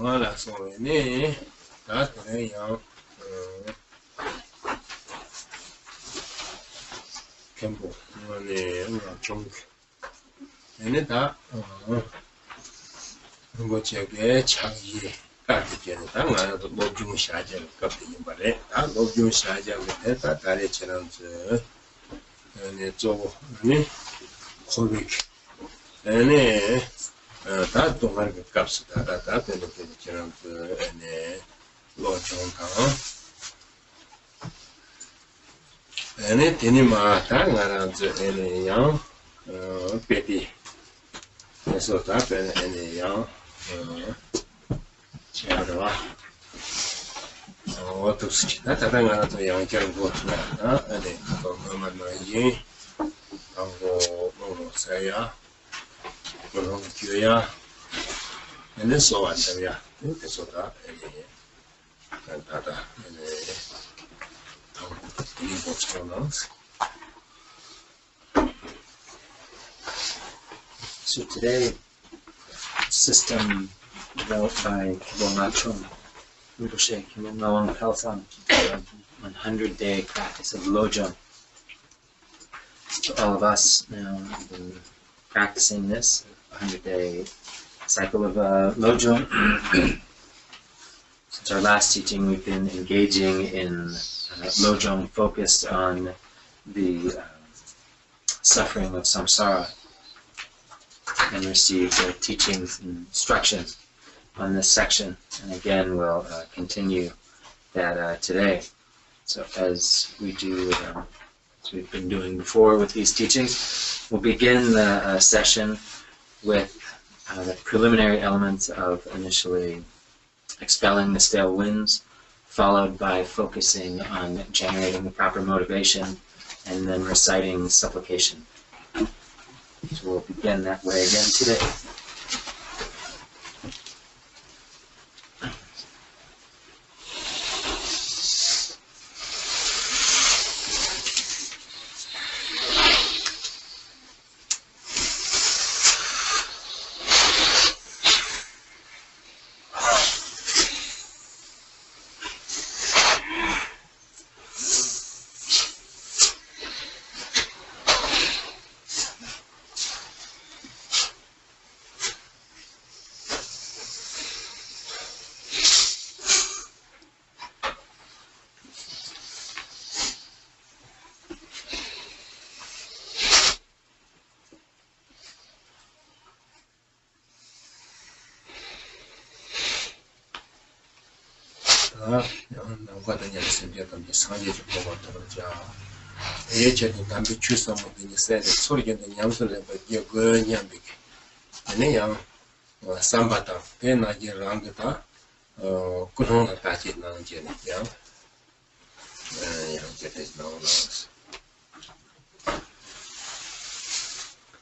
Voilà, so ini dah yang Khenpo Ngagchung. Ini dah Rinpoche ke changi kati jene dah ngana tu Lojong saja kati yang balik. Dah Lojong saja kita dah dari channel tu ini coba ini khobik. Ini 다 동안 그 값이 다 되는 게 지금 네 로종 강 네 되니마 당하는 저 양 베비 그래서 다 되는 양 제가 어떻게 다 당하는 저 양처럼 보트나 네 그거만 나지 하고 뭐 사야 그런 기회야. 얘는 소환점이야. 그래서 다 이게 간다다. 얘네 이거처럼. So today, system developed by Khenpo Ngagchung Rinpoche, Lojong Pelthang, 100-day practice of Lojong. So all of us now have been practicing this 100-day cycle of Lojong. Since our last teaching, we've been engaging in Lojong focused on the suffering of samsara, and received teachings and instructions on this section. And again, we'll continue that today. So as we do, as we've been doing before with these teachings, we'll begin the session with the preliminary elements of initially expelling the stale winds, followed by focusing on generating the proper motivation, and then reciting supplication. So we'll begin that way again today.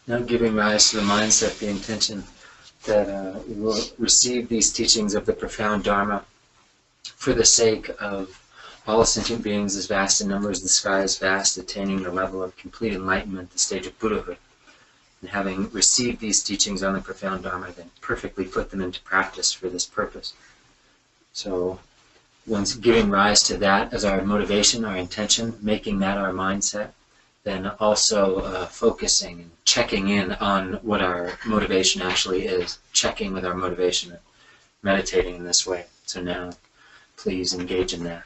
Now giving rise to the mindset, the intention that we will receive these teachings of the profound Dharma for the sake of all sentient beings as vast in number as the sky is vast, attaining the level of complete enlightenment, the stage of Buddhahood. And having received these teachings on the profound Dharma, then perfectly put them into practice for this purpose. So once giving rise to that as our motivation, our intention, making that our mindset, then also focusing and checking in on what our motivation actually is, checking with our motivation, meditating in this way. So now, please engage in that.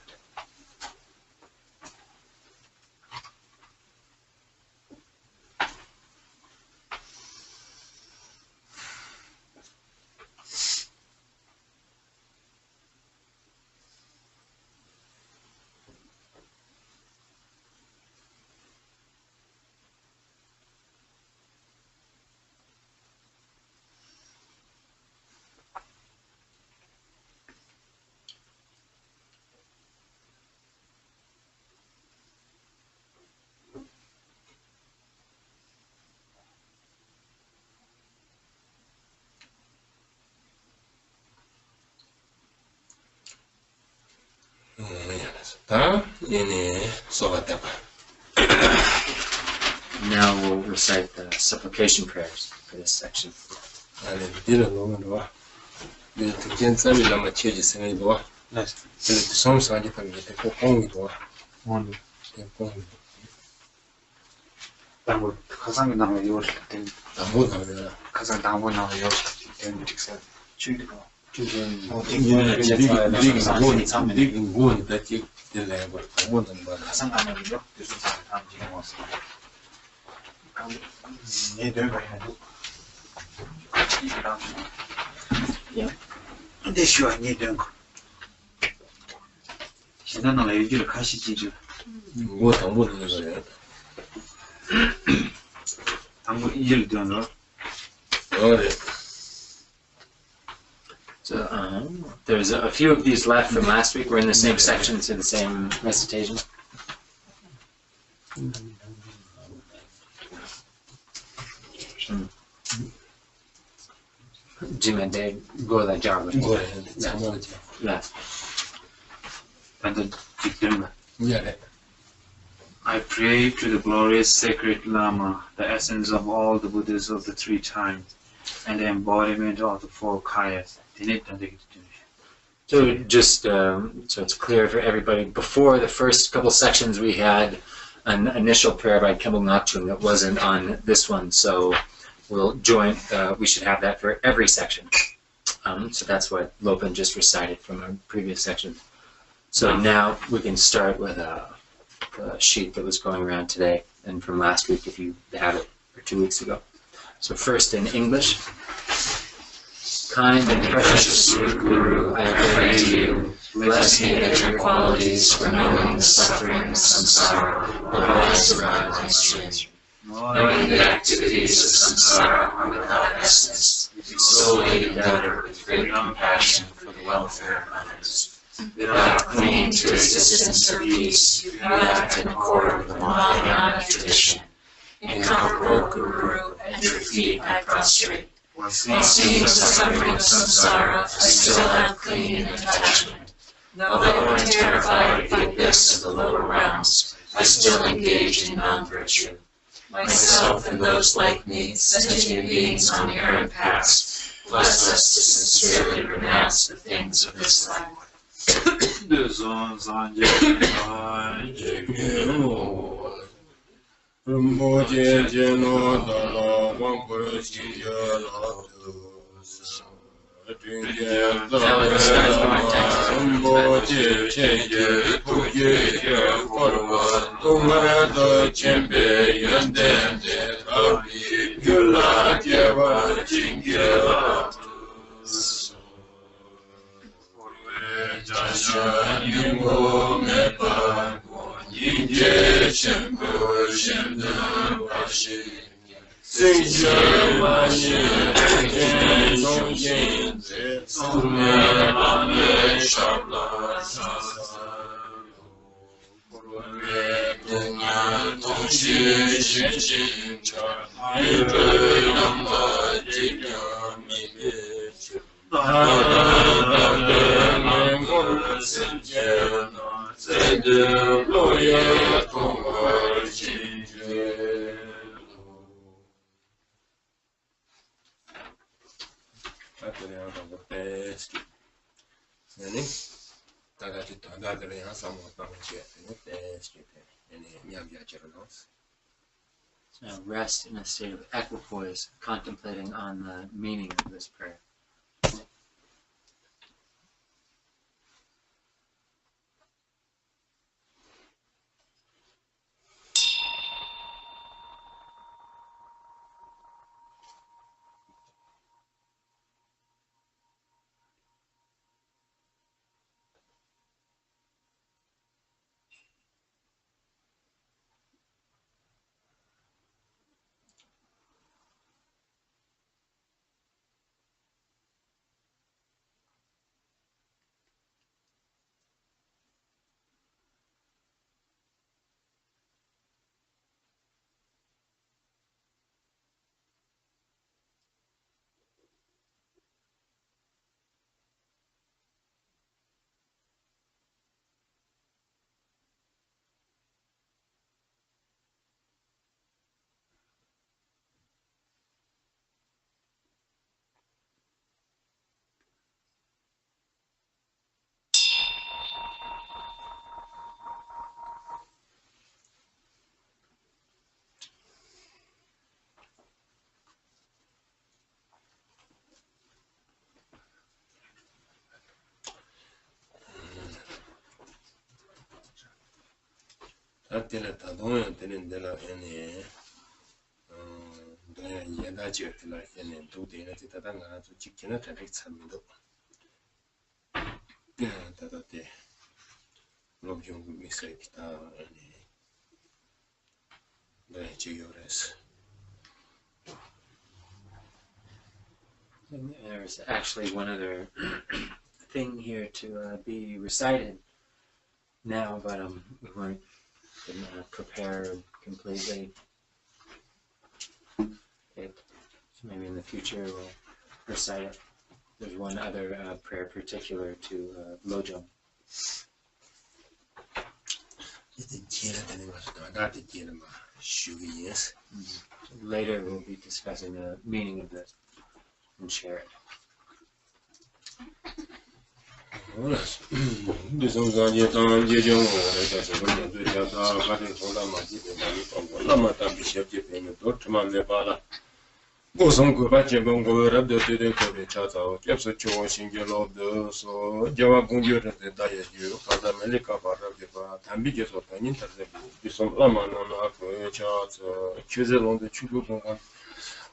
Now we'll recite the supplication prayers for this section. So there's a few of these left from last week. We're in the same section, so the same recitation. Jimende gola jarba. I pray to the glorious sacred Lama, the essence of all the Buddhas of the three times, and the embodiment of the four kayas. So just so it's clear for everybody, before the first couple sections we had an initial prayer by Khenpo Ngagchung that wasn't on this one, so we'll join, we should have that for every section. So that's what Lopan just recited from our previous section. So now we can start with the sheet that was going around today and from last week if you have it, or 2 weeks ago. So first in English. Kind and precious Guru, I pray to you, bless me that your qualities for knowing the suffering of samsara will always arise my strength. Knowing the activities of samsara are without essence, solely endeavor with great compassion for the welfare of others. Without clinging to existence or peace, you act in accord with the Mahayana tradition. Incomparable Guru, at your feet I prostrate. While seeing the suffering of samsara, I still have clinging and attachment. Although I'm terrified of the abyss of the lower realms, I still engage in non-virtue. Myself and those like me, sentient beings on the errant paths, bless us to sincerely renounce the things of this life. Rinpoche Jeno Dala Wampur Chidya Laptus Rinpoche Chenje Puye Korwa Tumara Chembe Yandende Tabi Gula Jeva Chingya Laptus Jasha Yungo Mepa Yinje Shenpo Shendan Pashi Singye Mashi Jen Song Yin Tse Sume Lame Shabla Shasa Kurwe Dunya Tongshi Shen Shin Cha Yue Yamba Jibya Mibe Chu Now rest in a state of equipoise, contemplating on the meaning of this prayer. Tele tadong tele dela ene doya yeda jetila ene do de na tita nga zu chikina tarik chamdo tata te lojong misai kita ene doya chiyores. And there's actually one other thing here to be recited now, but we weren't prepared completely. So maybe in the future we'll recite it. There's one other prayer particular to Lojong. Later we'll be discussing the meaning of this and share it.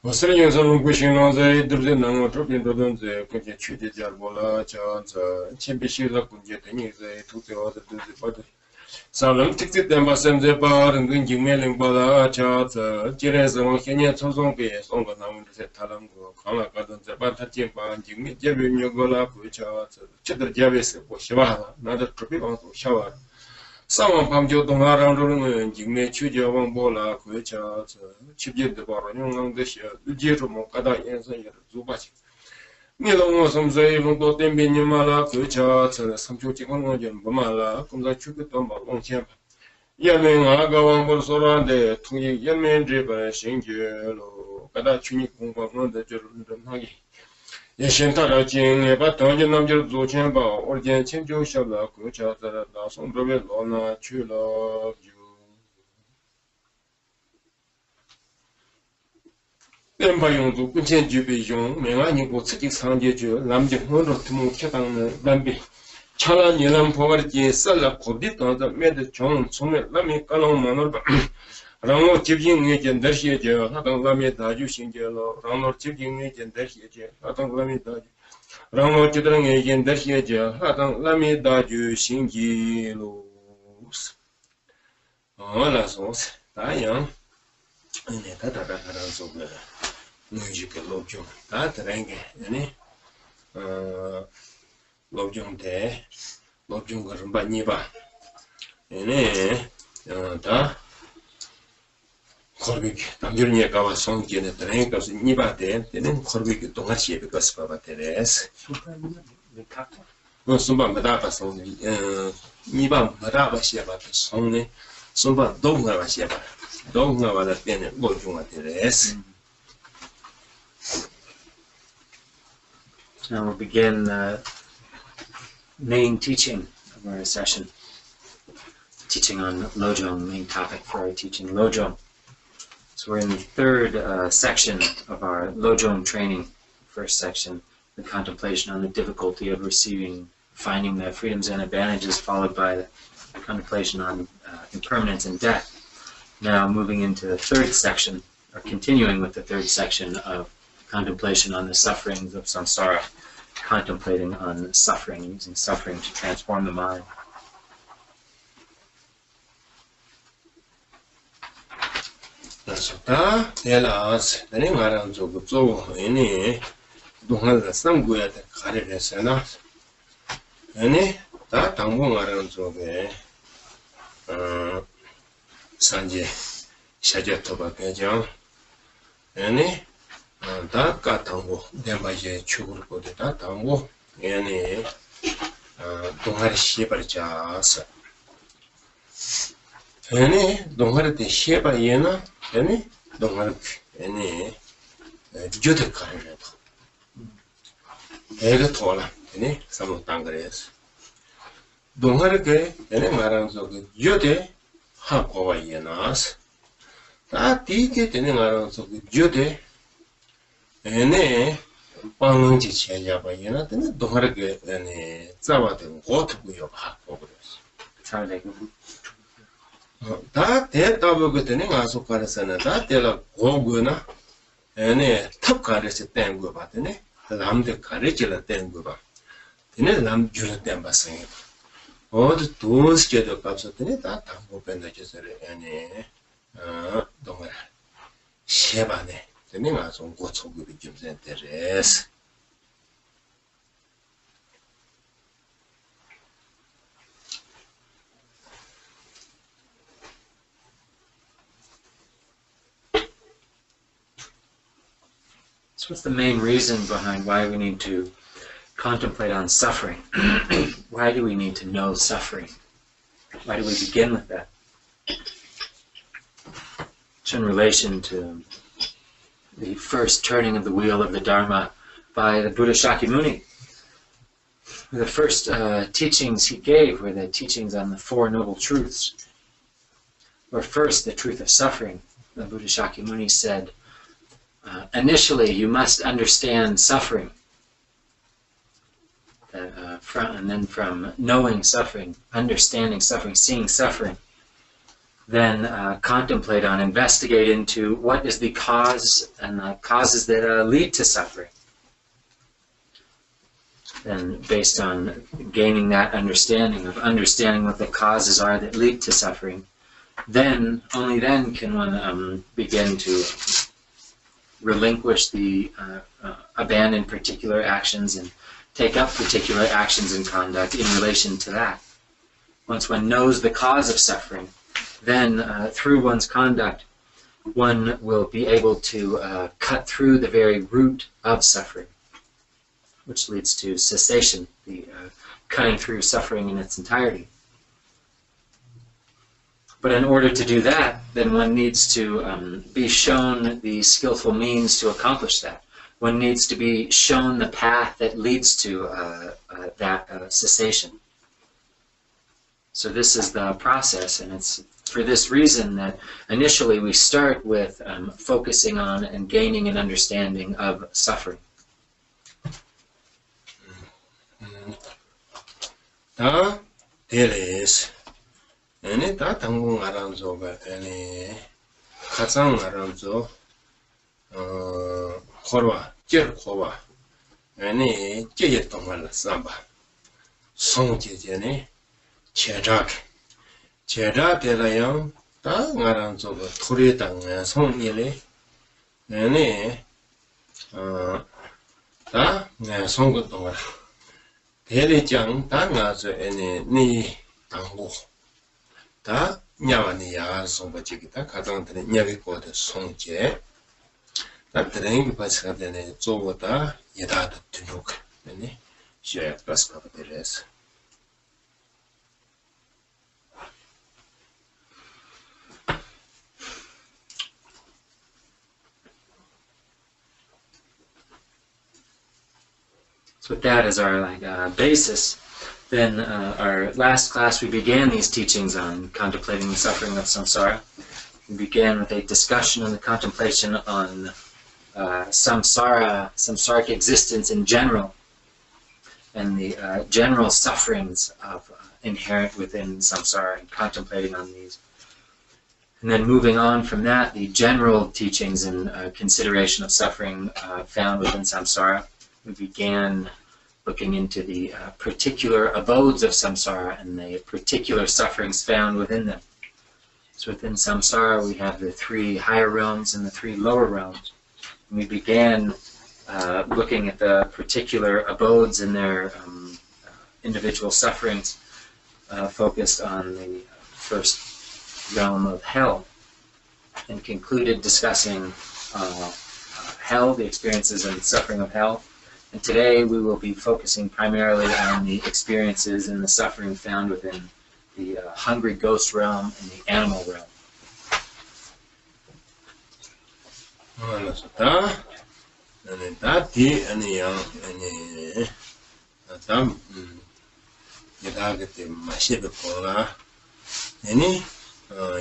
Australian pushing on the Durden dropping the Kunja Jarbola, Championship of Kunjatani, they took the other to the body. Salem ticket them was in the bar and drinking mailing Bala, Charts, Jerez, and Kenya, Tozonke, on the Nam Talango, Kala Garden, the Batatimpa, Jimmy Javi, Yogola, which are Cheddar Javis, Shiva, another tropic on shower. Someone from Jotong around Jimmy Chuja, one bola, which are Chibit the bar, young this year, the Jeromo, Kada, and Zubach. Nilo was some say, Londo Tembi Mala, which are some Chuchikan, Bamala, from the Chukitomba, long champ. Yamin Agawan was around the 2 Yaman River, Shingelo, Kada Chunikum, the Jerusalem. Yeshentara Jing, but don't you know your Zuchamba, or Jen Chinjo Shala, which are the last on the Lona, you love you. Then by you, pretend you be young, may I go 600 you, Lamdi, 100 to move Chatan, Lambi. Chala Yelam Poverty, Sala, Kodit, the made John, Summit, Lami, Kalon Manor. Ramo Chipping agent Dershia, Hatan Lamita, using yellow, Ramo Chipping agent Dershia, Hatan Lamita, Ramo Children agent Dershia, Hatan Lamita, using yellows. Oh, that's all. I am. And the Tatara's of the musical Lojong. That rank, any Lojong there, Lojong Baniba. And Corbik, Tamurnia Gava song in the rank of Nibate, then Corbik don't have because Pavateres. No, Sumba Madaba song, Niba Madaba Sheba song, Sumba don't have a Sheba, don't have a pen and Lojong Teres. Now we'll begin the main teaching of our session. Teaching on Lojong, main topic for our teaching, Lojong. So we're in the third section of our Lojong training. First section, the contemplation on the difficulty of finding the freedoms and advantages, followed by the contemplation on impermanence and death. Now moving into the third section, or continuing with the third section of contemplation on the sufferings of samsara, contemplating on suffering, using suffering to transform the mind. 다 내라스 내가 말한 저거 아니 동안에 삼고야 돼 가르랬잖아 아니 다 당분 말한 저게 산제 샤제토바 개정 아니 다까 당고 내가 이제 죽을 거다 다 당고 아니 동아리 시발자서 아니 동아리 때 시발이나 아니 동아리 아니 주대 가르래 애가 돌아 아니 삼로 땅그래서 동아리게 아니 말하는 저기 주대 하고와 이나스 다 뒤게 되는 말하는 저기 주대 아니 방응지 체야바 이나 되는 동아리게 아니 잡아든 고트고요 하고 그랬어 잘 되고 다 대답을 그때는 가서 가르쳐는 다 때라 고고나 아니 탑 가르쳐 땐 거 봤더니 남들 가르쳐라 땐거 봐. 근데 남 줄을 땐 봤어요. 어디 도스게도 값었더니 다 담보 뺀다져서 아니 동아라 셰바네 되는 가서 고초급이 좀 센터레스 So what's the main reason behind why we need to contemplate on suffering? Why do we need to know suffering? Why do we begin with that? It's in relation to the first turning of the wheel of the Dharma by the Buddha Shakyamuni. The first teachings he gave were the teachings on the Four Noble Truths. Where first, the truth of suffering. The Buddha Shakyamuni said, initially, you must understand suffering. And then from knowing suffering, understanding suffering, seeing suffering, then contemplate on, investigate into what is the cause and the causes that lead to suffering. Then, based on gaining that understanding of understanding what the causes are that lead to suffering, then, only then can one begin to relinquish abandon particular actions and take up particular actions and conduct in relation to that. Once one knows the cause of suffering, then through one's conduct, one will be able to cut through the very root of suffering, which leads to cessation, the cutting through suffering in its entirety. But in order to do that, then one needs to be shown the skillful means to accomplish that. One needs to be shown the path that leads to that cessation. So this is the process, and it's for this reason that initially we start with focusing on and gaining an understanding of suffering. There is 아니 다 당분 알아줘가 아니 가장 알아줘 코와 jel코와 아니 제제 동안 삼바 송제제네 제작되라요 다 알아줘가 토리당 송일에 아니 다 송고 동안 대리장 다 가서 아니 니 당고 다 냐와니야 송바지기다 가장들의 냐비고의 송제 나들은 바스가 되네 조보다 예다도 드룩 네 시야 바스가 되레스 So with that as our basis, then our last class we began these teachings on contemplating the suffering of samsara. We began with a discussion and a contemplation on samsara, samsaric existence in general, and the general sufferings of inherent within samsara, and contemplating on these. And then moving on from that, the general teachings and consideration of suffering found within samsara. We began looking into the particular abodes of samsara and the particular sufferings found within them. So within samsara we have the 3 higher realms and the 3 lower realms. And we began looking at the particular abodes and their individual sufferings, focused on the first realm of hell, and concluded discussing hell, the experiences and suffering of hell. And today we will be focusing primarily on the experiences and the suffering found within the hungry ghost realm and the animal realm.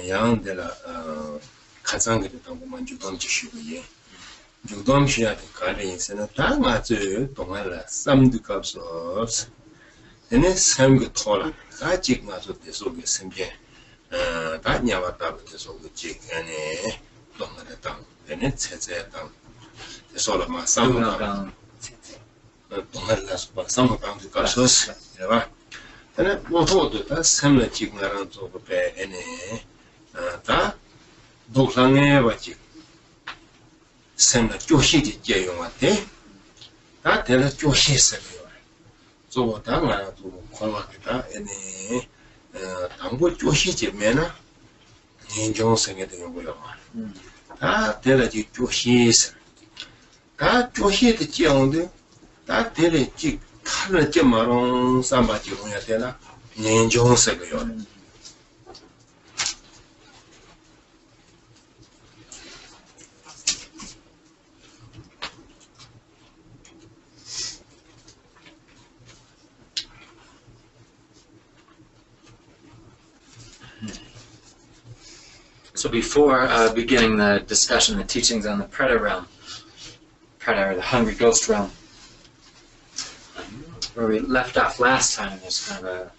yang de la kazang de tong man ju dong ji shu ye ju dong shi ya de ka le yin se na ta ma zhe dong la sam du ka so ene sam ge to la ta ji ma zo de so ge sem je ta nya wa ta de so ge ji ene dong de tang ene che che tang de so la ma sam ga dong la so sam ga du ka so de ba ene mo to de ta sam la ji ga ran zo be ene 다 독상에 왔지 생나 조시지 제용한테 다 대라 조시세요 저 당아 또 권하겠다 에네 당고 조시지면은 인정성에 되는 거요 다 대라지 조시세 다 조시의 제용데 다 대라지 칼을 제마롱 삼바지 해야 되나 인정성이요. So before beginning the discussion, the teachings on the Preta realm, Preta, or the hungry ghost realm, where we left off last time, there's kind of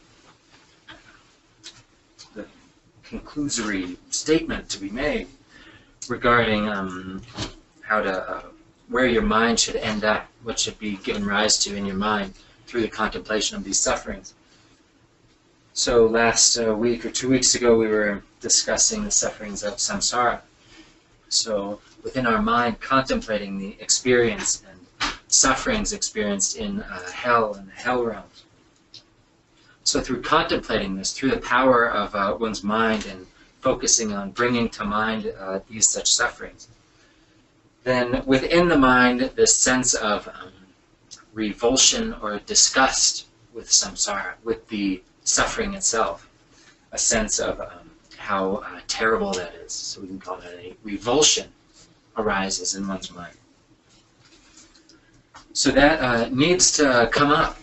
the conclusory statement to be made regarding how to, where your mind should end up, what should be given rise to in your mind through the contemplation of these sufferings. So last week or 2 weeks ago we were discussing the sufferings of samsara. So within our mind, contemplating the experience and sufferings experienced in hell and the hell realms. So through contemplating this, through the power of one's mind and focusing on bringing to mind these such sufferings, then within the mind this sense of revulsion or disgust with samsara, with the suffering itself, a sense of how terrible that is, so we can call that a revulsion, arises in one's mind. So that needs to come up,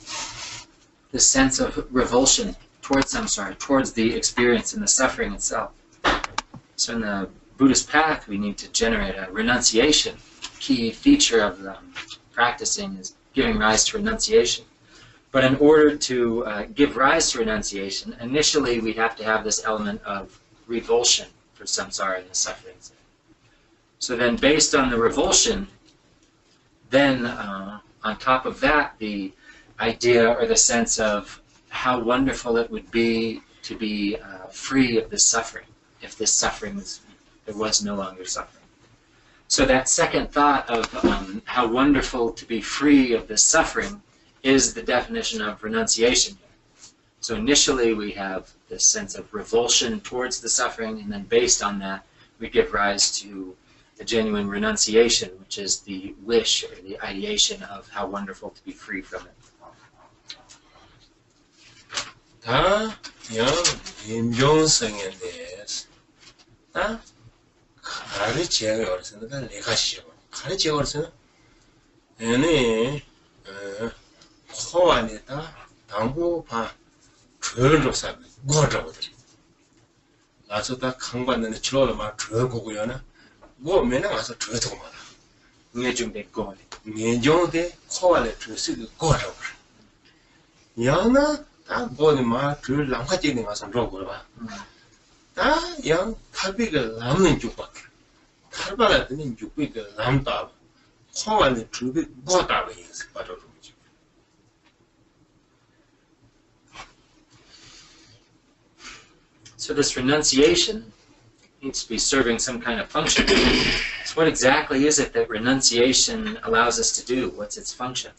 this sense of revulsion towards samsara, towards the experience and the suffering itself. So in the Buddhist path we need to generate a renunciation. Key feature of practicing is giving rise to renunciation. But in order to give rise to renunciation, initially we have to have this element of revulsion for samsara and the sufferings. So then based on the revulsion, then on top of that, the idea or the sense of how wonderful it would be to be free of this suffering, if this suffering there was no longer suffering. So that second thought of how wonderful to be free of this suffering is the definition of renunciation. So initially we have this sense of revulsion towards the suffering, and then based on that we give rise to the genuine renunciation, which is the wish or the ideation of how wonderful to be free from it. 가서 다 강반는데 치료를 막 들고고요나 뭐 맨날 가서 들고 막 Nghe chung để coi. 내정대 코알에 들쓰고 거라고 양나 다 보니 막 들랑하지는 가서 들고 봐 다양 탈비가 남는 쪽밖에 탈바라더니 쪽비가 남다 코알에 들고 거다고 해서 바로 So this renunciation needs to be serving some kind of function. So what exactly is it that renunciation allows us to do? What's its function?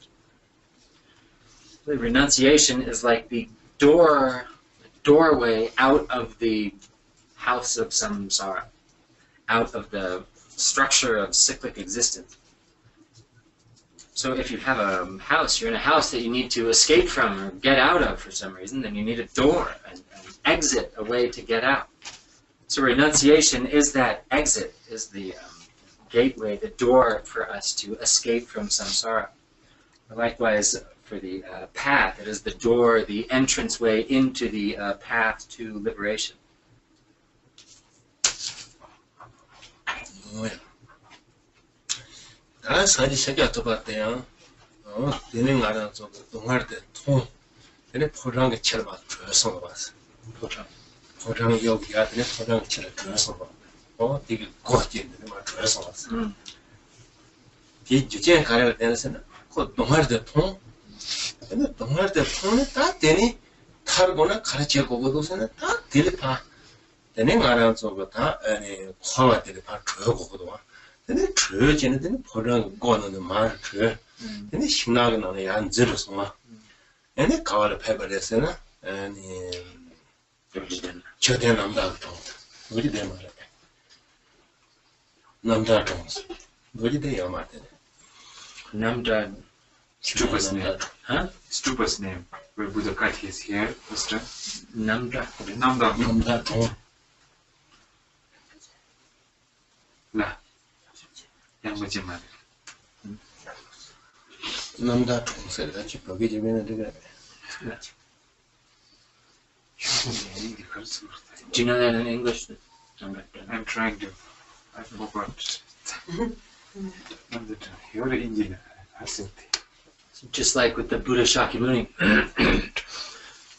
The renunciation is like the doorway out of the house of samsara, out of the structure of cyclic existence. So if you have a house, you're in a house that you need to escape from or get out of for some reason, then you need a door, an exit, a way to get out. So renunciation is that exit, is the gateway, the door for us to escape from samsara. Likewise, for the path, it is the door, the entranceway into the path to liberation. 다 사지 새겨 떠봤대요. 되는 거는 좀 동할 때 통. 근데 포장 게 쳐봐. 줘서 봤어. 포장 여기가 되네 포장 쳐를 줘서 봐. 되게 고치는데 막 줘서 봤어. 이 주제 가려 때는 그 동할 때 통. 근데 동할 때 통은 다 되니 탈거나 가르쳐 보고도서는 다 들파. 되는 거는 좀다 아니 코와 들파 줘고도 근데 저지는 데는 포장 거는 말 줘. 근데 신나게 나는 안 들어서 막. 근데 가와를 패버렸으나 아니 저대 남자도 우리 대 말에 남자도 우리 대 여마데 Namda. Stupa's name. Huh? Stupa's name. Where Buddha cut his hair, Mr. Namda. 남자도 La. 양무지 말. 남자도 세다 집벽에 집에는 되게 Do you know that in English? Namda. I'm trying to. I forgot. You're an engineer. I think. Just like with the Buddha Shakyamuni,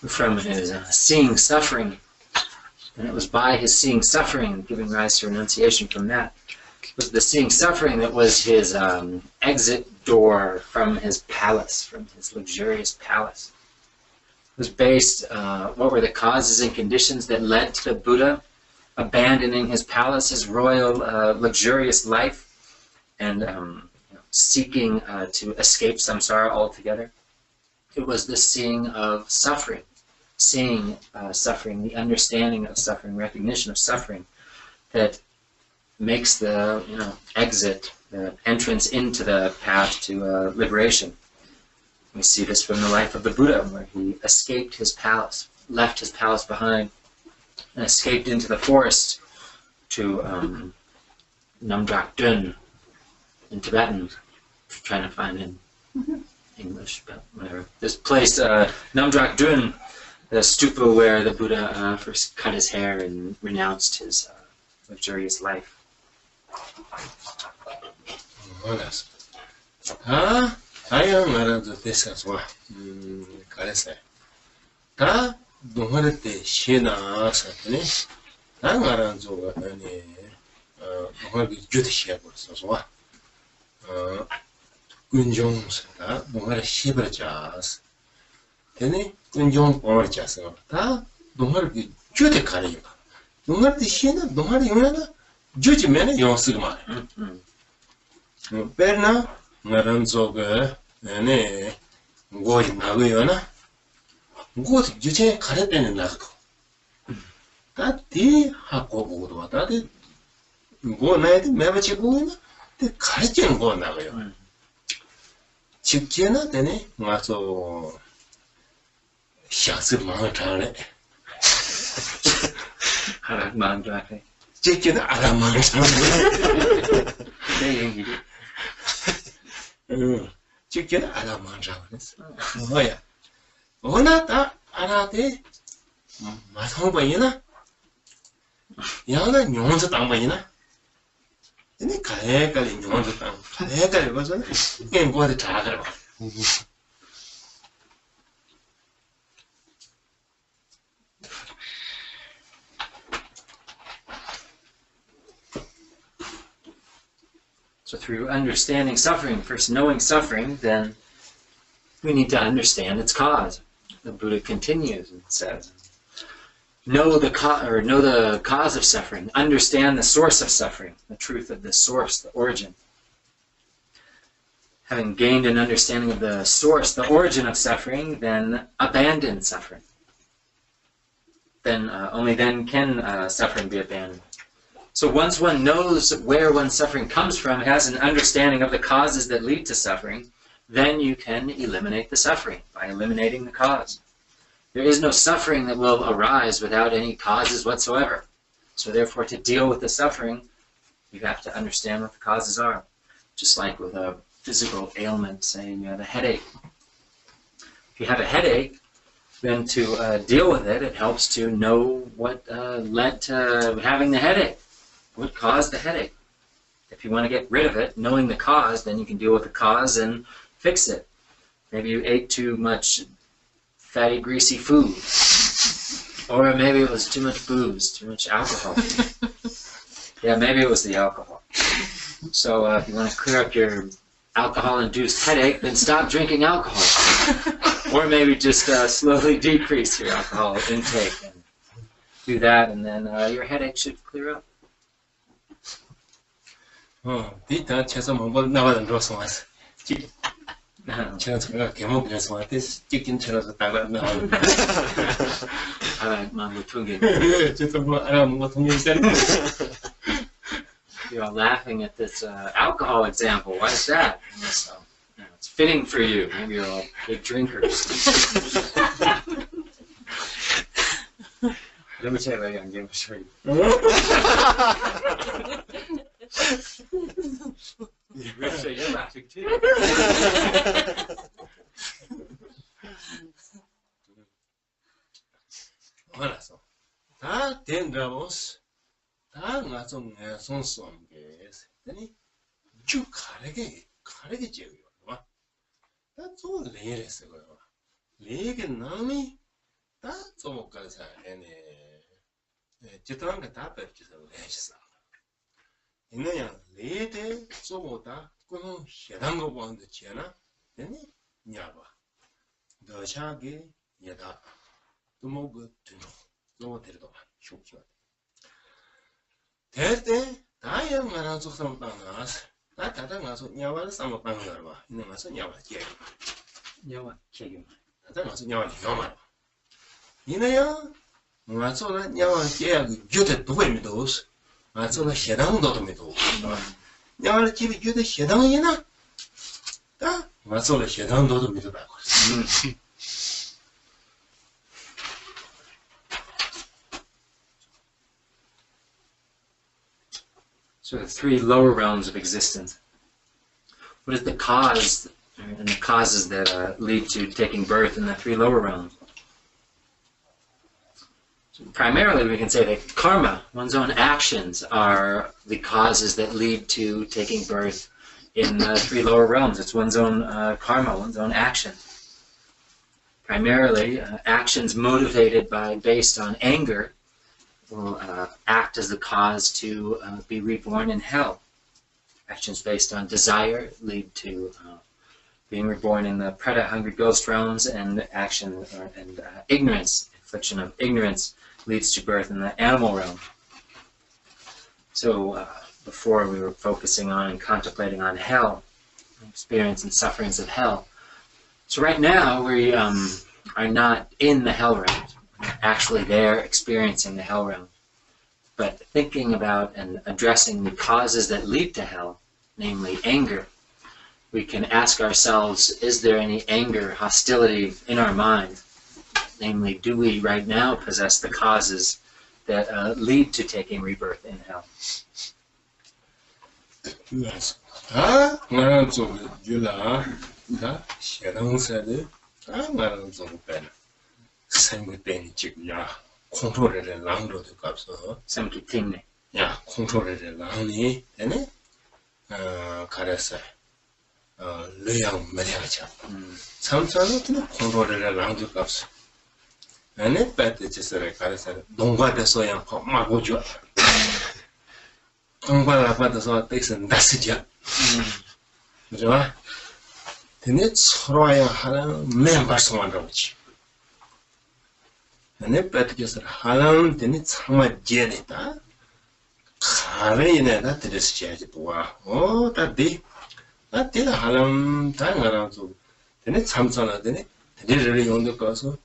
from his seeing suffering, and it was by his seeing suffering, giving rise to renunciation from that. It was the seeing suffering that was his exit door from his palace, from his luxurious palace. It was based, what were the causes and conditions that led to the Buddha abandoning his palace, his royal, luxurious life, and seeking to escape samsara altogether? It was the seeing of suffering, suffering, the understanding of suffering, recognition of suffering, that makes the exit, the entrance into the path to liberation. We see this from the life of the Buddha, where he escaped his palace, left his palace behind, and escaped into the forest to Namdrak Dun in Tibetan, trying to find in English, but whatever. This place, Namdrak Dun, the stupa where the Buddha first cut his hair and renounced his luxurious life. 다양한 나라도 됐어서 가르쳐. 다 동화를 때 시나서더니 나라는 저 아니 동화를 주듯이 시작했어서 군종스다 동화를 시버자스. 되네 군종 버자스. 다 동화를 주듯이 가려요. 동화를 시나 동화를 용하나 주지면은 용쓰고 말. 베르나 나란 저거 네 고이 나고요나 고이 주제 가르때는 나고 다디 하고 보고도 왔다디 뭐 나한테 매버치 보이나 데 가르치는 거 나고요 직계나 되네 와서 샤스 마음 잘해 하락 마음 잘해 직계는 알아 마음 잘해 내 얘기 직계는 알아만 잡았어. 뭐야? 오나다 알아대. 마성보이나? 양가 뇽서 땅만이나 근데 가해가리 뇽서 땅 가해가리 봐서 이게 뭐한테 다 그래 봐 So through understanding suffering, first knowing suffering, then we need to understand its cause. The Buddha continues and says, know the cause of suffering, understand the source of suffering, the truth of the source, the origin. Having gained an understanding of the source, the origin of suffering, then abandon suffering. Then only then can suffering be abandoned. So once one knows where one's suffering comes from, has an understanding of the causes that lead to suffering, then you can eliminate the suffering by eliminating the cause. There is no suffering that will arise without any causes whatsoever. So therefore, to deal with the suffering, you have to understand what the causes are. Just like with a physical ailment, say you have a headache. If you have a headache, then to deal with it, it helps to know what led to having the headache. What caused the headache? If you want to get rid of it, knowing the cause, then you can deal with the cause and fix it. Maybe you ate too much fatty, greasy food. Or maybe it was too much booze, too much alcohol. Yeah, maybe it was the alcohol. So if you want to clear up your alcohol-induced headache, then stop drinking alcohol. Or maybe just slowly decrease your alcohol intake. And do that, and then your headache should clear up. 뒤다 채소 먹고 나가는 로서 왔어. 채소가 개먹으면서 왔대. 찍긴 채소서 따가 나오는. 뭐 통계. 채소 뭐 알아 뭐 통계 있어요. You're laughing at this alcohol example. Why is that? So, it's fitting for you. Maybe you're all big drinkers. Let me tell you later. I'm getting straight. Rich, you're laughing too. 알았어. 다 된다고스. 다 가서 내 손som 게. 아니 쭉 가르게 지어요. 봐. 다좀 레레스 거요. 레게 남이 다 좀까지 해네. 지도한 거다 뺏기서 해셨어. 있느냐 레데 좀보다 그는 해당 거 보는데 지나 되니 냐봐 더 차게 예다 또 뭐그 드노 또 데려도 쇼키가 될때 다야 말한 속상 땅나서 나 다다 가서 냐와를 삼아 땅을 봐 있는 가서 냐와 제 냐와 제기 다다 가서 냐와 냐와 이내야 맞소나 냐와 제야 교대 도에미도스 맞소나 해당도도 미도 냐와를 집에 교대 해당이나 다 맞소나 해당도도 미도다 So the three lower realms of existence. What is the cause and the causes that lead to taking birth in the three lower realms? So primarily, we can say that karma, one's own actions, are the causes that lead to taking birth in the three lower realms. It's one's own karma, one's own action. Primarily, actions motivated based on anger will act as the cause to be reborn in hell. Actions based on desire lead to being reborn in the preta, hungry ghost realms, and ignorance, infliction of ignorance, leads to birth in the animal realm. So before we were focusing on and contemplating on hell, experience and sufferings of hell. So right now we are not in the hell realms. Actually there experiencing the hell realm, but thinking about and addressing the causes that lead to hell, namely anger. We can ask ourselves, is there any anger, hostility in our mind? Namely, do we right now possess the causes that lead to taking rebirth in hell? Yes. 나는 좀 줄라. 나 시장사들. 나는 좀 pen. 생물배니 찍냐. control을 랑도도 값어 Samki tingne. 야 control을 랑니 되네 가르쳐 르양 매려져 삼천은 control을 랑도 값어 아니 배트지서를 가르쳐 농가돼서야 막고죠 농가를 받아서 떼선 다스죠 그죠? 되네 서로야 하는 멤버스만 오지 ane petkesar halam teni tsangma jene ta khare ine da teres chaji tuwa o ta de ta de halam ta ngara so teni tsamsana teni teni yongdo kaso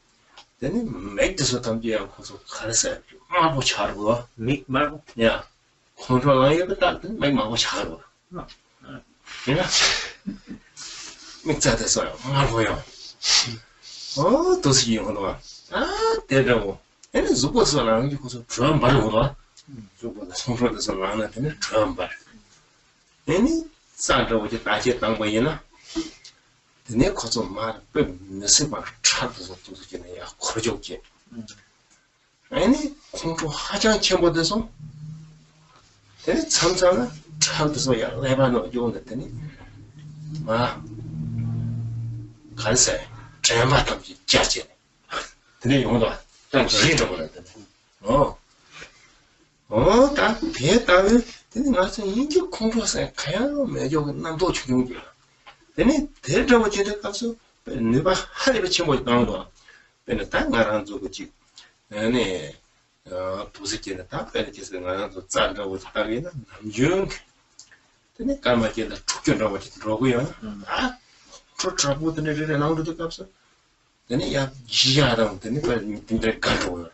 teni make the tamji ya koso kharsa ma bo chargo Meek marble. ya control la ya ta make ma bo chargo ya mikza de so ma bo yo o to si yo no 대라고 얘는 죽었어라는 게 무슨 드럼 바르고도 죽었다 손으로서 나는 되는 드럼 바 얘는 산다고 이제 다시 당보이나 근데 거기서 말 몇십 번 차도서 도서지네 야 거저게 아니 공부 하장 첨부돼서 얘는 참사나 차도서 야 레바노 용됐더니 마 간세 제마tam지 짜지 근데 용도 딱 진짜 그랬대. 다 배다에 근데 나서 이게 공부해서 가야로 매죠 남도 중요해. 근데 대저거 진짜 가서 내가 하리를 치고 나온다. 근데 딱 나랑 저거지. 아니 도시계는 다 빼내서 나랑 짠다고 딱이나 남중. 근데 까마게다 죽견다고 들어고요. 저처럼부터는 이제 나오는 값어. 근데 야 지하다 근데 근데 가져요.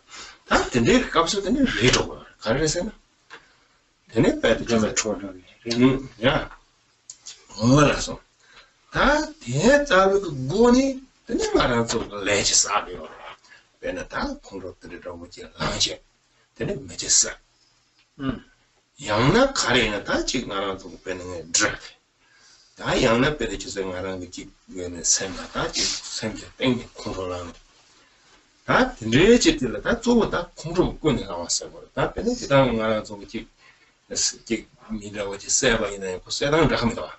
다 근데 값을 근데 왜 줘요? 가르쳐서는 근데 빼도 좀 줘요. 야. 몰라서. 다 대자로 그 고니 근데 말아서 레지 싸요. 왜냐 다 공로들이라고 지금 나지. 근데 매졌어. 양나 가래는 다 지금 알아서 빼는 게 드럭. 다 양나 빼도 지금 알아서 지금 생각다 지금 생각 땡기 공로라는. 다 레지들 다 저거다 공로 먹고 내가 왔어요. 다 빼는 지당 알아서 지금 미라고 지 세바이네 그 세당을 합니다.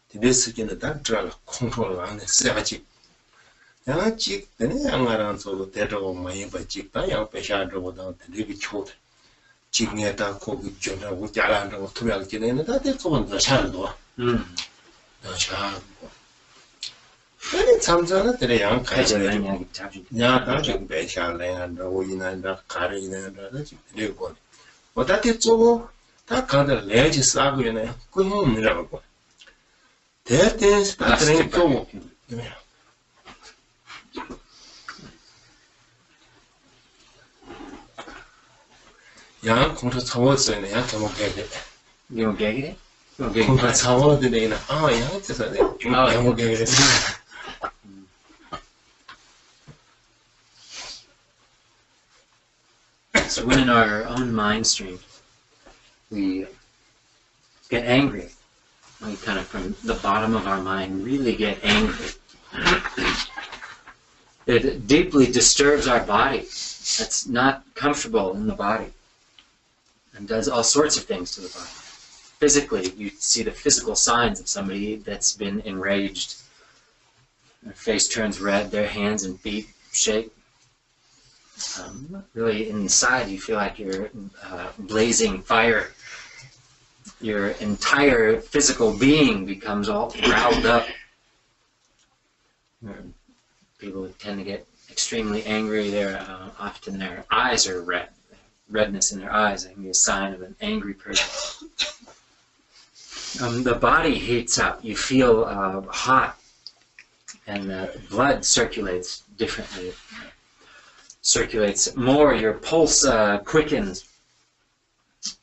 디데스기는 다 드랄 컨트롤 안에 세바지. 야 직, 내가 양아랑 서로 대로 많이 받지. 다 양배샤로보다 되게 좋다. 직내다 거기 전하고 잘한다고 투명하게 되는 다 대소만 더 잘도. 자. 아니 참자는 되게 양 가지고 야 나중 배샤래한다고 이난다 가르이난다 지금 되고. 어떻게 쪼고 다 간다 레지 싸고 있네. 그 힘이라고. 대대스 다른 쪼고. 양 공사 차워서네 양 개목개게 You get it? 공사 차워드네나 양 뜻하네 개목개게 So when in our own mind stream we get angry, we kind of from the bottom of our mind really get angry. It deeply disturbs our body. It's not comfortable in the body. And does all sorts of things to the body. Physically, you see the physical signs of somebody that's been enraged. Their face turns red, their hands and feet shake. Really, inside, you feel like you're blazing fire. Your entire physical being becomes all riled up. People tend to get extremely angry. Often their eyes are red. Redness in their eyes can be a sign of an angry person. The body heats up. You feel hot, and blood circulates differently. Circulates more. Your pulse quickens.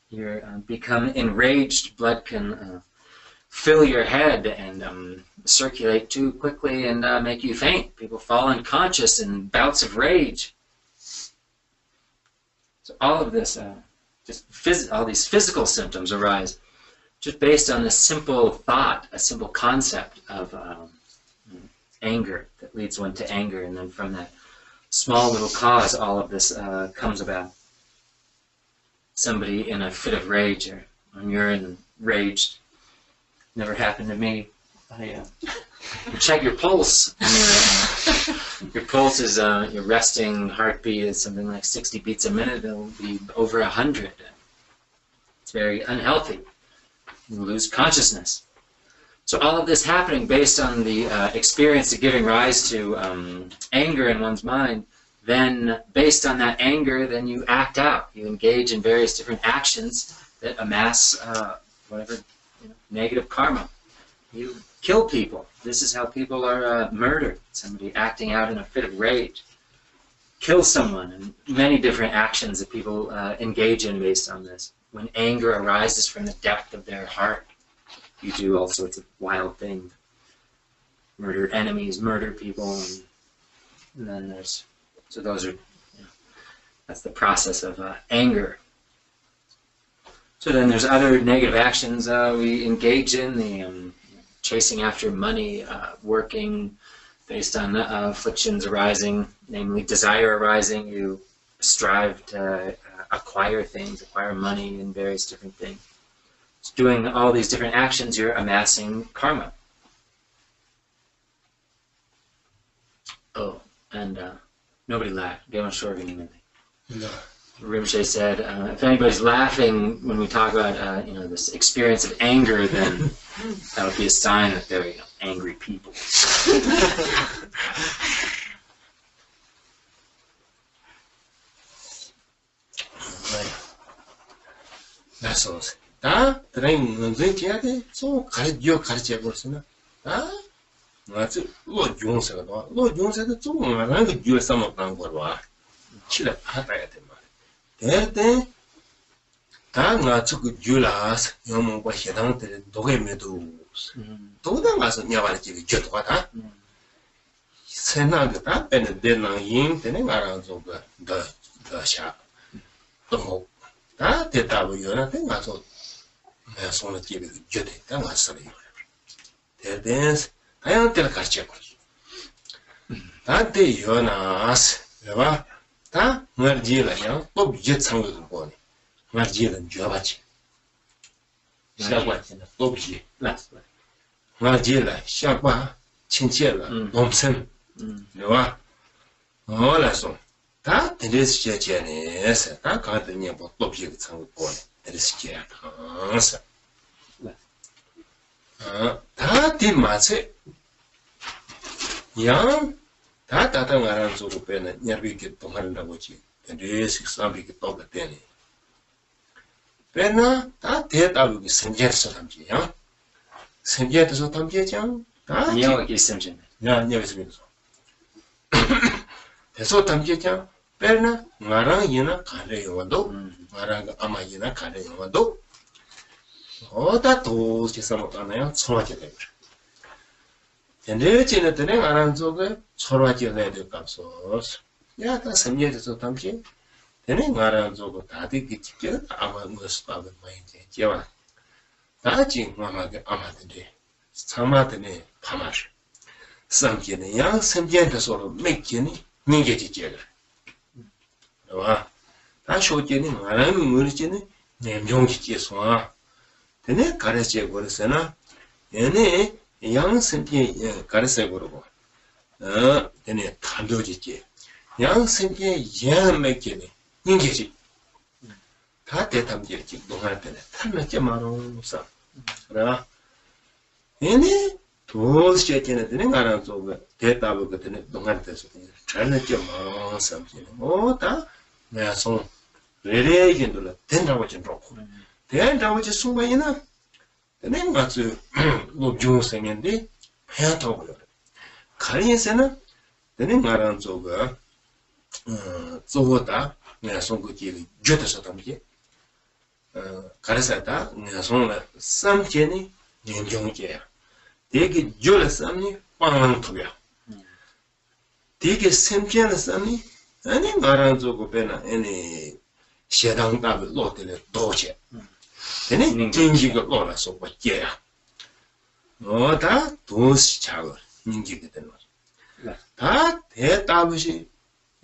You become enraged. Blood can fill your head and circulate too quickly and make you faint. People fall unconscious in bouts of rage. So all of this, all these physical symptoms arise just based on a simple thought, a simple concept of anger that leads one to anger, and then from that small little cause all of this comes about. Somebody in a fit of rage, or when you're enraged, never happened to me. You check your pulse. Your pulse is your resting heartbeat is something like 60 beats a minute. It'll be over 100. It's very unhealthy. You lose consciousness. So all of this happening based on the experience of giving rise to anger in one's mind. Then, based on that anger, then you act out. You engage in various different actions that amass whatever negative karma. You kill people. This is how people are murdered. Somebody acting out in a fit of rage. Kill someone, and many different actions that people engage in based on this. When anger arises from the depth of their heart, you do all sorts of wild things. Murder enemies, murder people, and then there's... So those are, that's the process of anger. So then there's other negative actions we engage in, the chasing after money, working based on afflictions arising, namely desire arising. You strive to acquire things, acquire money and various different things. So doing all these different actions, you're amassing karma. Oh, and nobody laughed. No. Rinpoche said, if anybody's laughing when we talk about this experience of anger, then that would be a sign that they're angry people. That's all. That the so Lojong said, Lojong said, you some of them were Chile Patayat. Then Tanga took Julas, Yomo was a down to the Dogemedos. Told them as a Nyavaki Jetwata. Senagata and the Denang Ying, the around the shop. The hope. That the W, nothing I thought. There's one to give it Jetty, that was sorry. There dance. I am telling you, that day you're not never. That Margila, young, Bob Jet Sang Boni, Margila and Javachi. Shagwat in the Bobji, last one. Margila, Shagwa, Chinchilla, Bomson, Noah. All I saw. That is Janice, I can't think about Bobji Sang Boni, that is Jack. That did my say. Young, that around so pen and near we get to Harandawachi, and this is some big dog at any. Penna, that dead I will be sent yet so some young. Sent yet so some young. Ah, yeah, he's singing. Yeah, never seen so. The so tam young. Penna, Marang Yina, Kare Wado, Marang Amayina, Kare Wado. Oh, that was just some of them, so much. And the Chinathan around so 서로 지내야 값sos. 야, 다 섬예에서 담지. 되는 말아서 다들 기집게 아마 무엇도 많이 제와. 다지 마마게 아마데. 사마드네 파마르. 삼기는 양 섬예에서 서로 맥기니 민게지제가. 와. 다 쇼제니 말하는 물지니 nem종지제서. 되네 가르쳐 버렸으나 얘네 양 섬예 가르쳐 버리고. 되네 담도지제. 양 섬예 양 맥기니 민게지. 다 대담지지 동할 때는 탐맥게 말어서. 그러나 얘네 도시에는 되는 알아서 대답을 그때는 동할 때서 잘냈죠 뭐 삼지는 뭐다 내가 손 레레긴들 된다고 좀 그렇고 된다고 좀 순간이나 되는 것을 로종 생인데 해야다고 그래 가리에서는 되는 알아서 저거다 내가 손 그게 쥐어서 담지 가르사다 내가 손을 삼지니 연종제야 되게 줄었으니 빵빵 터야. 되게 샘견했으니 아니 말한 저거 배나 아니 시당답을 놓들에 도체. 되네 진지가 올라서 버텨야. 다 도시 차고 인지게 되는 거죠. 다 대답이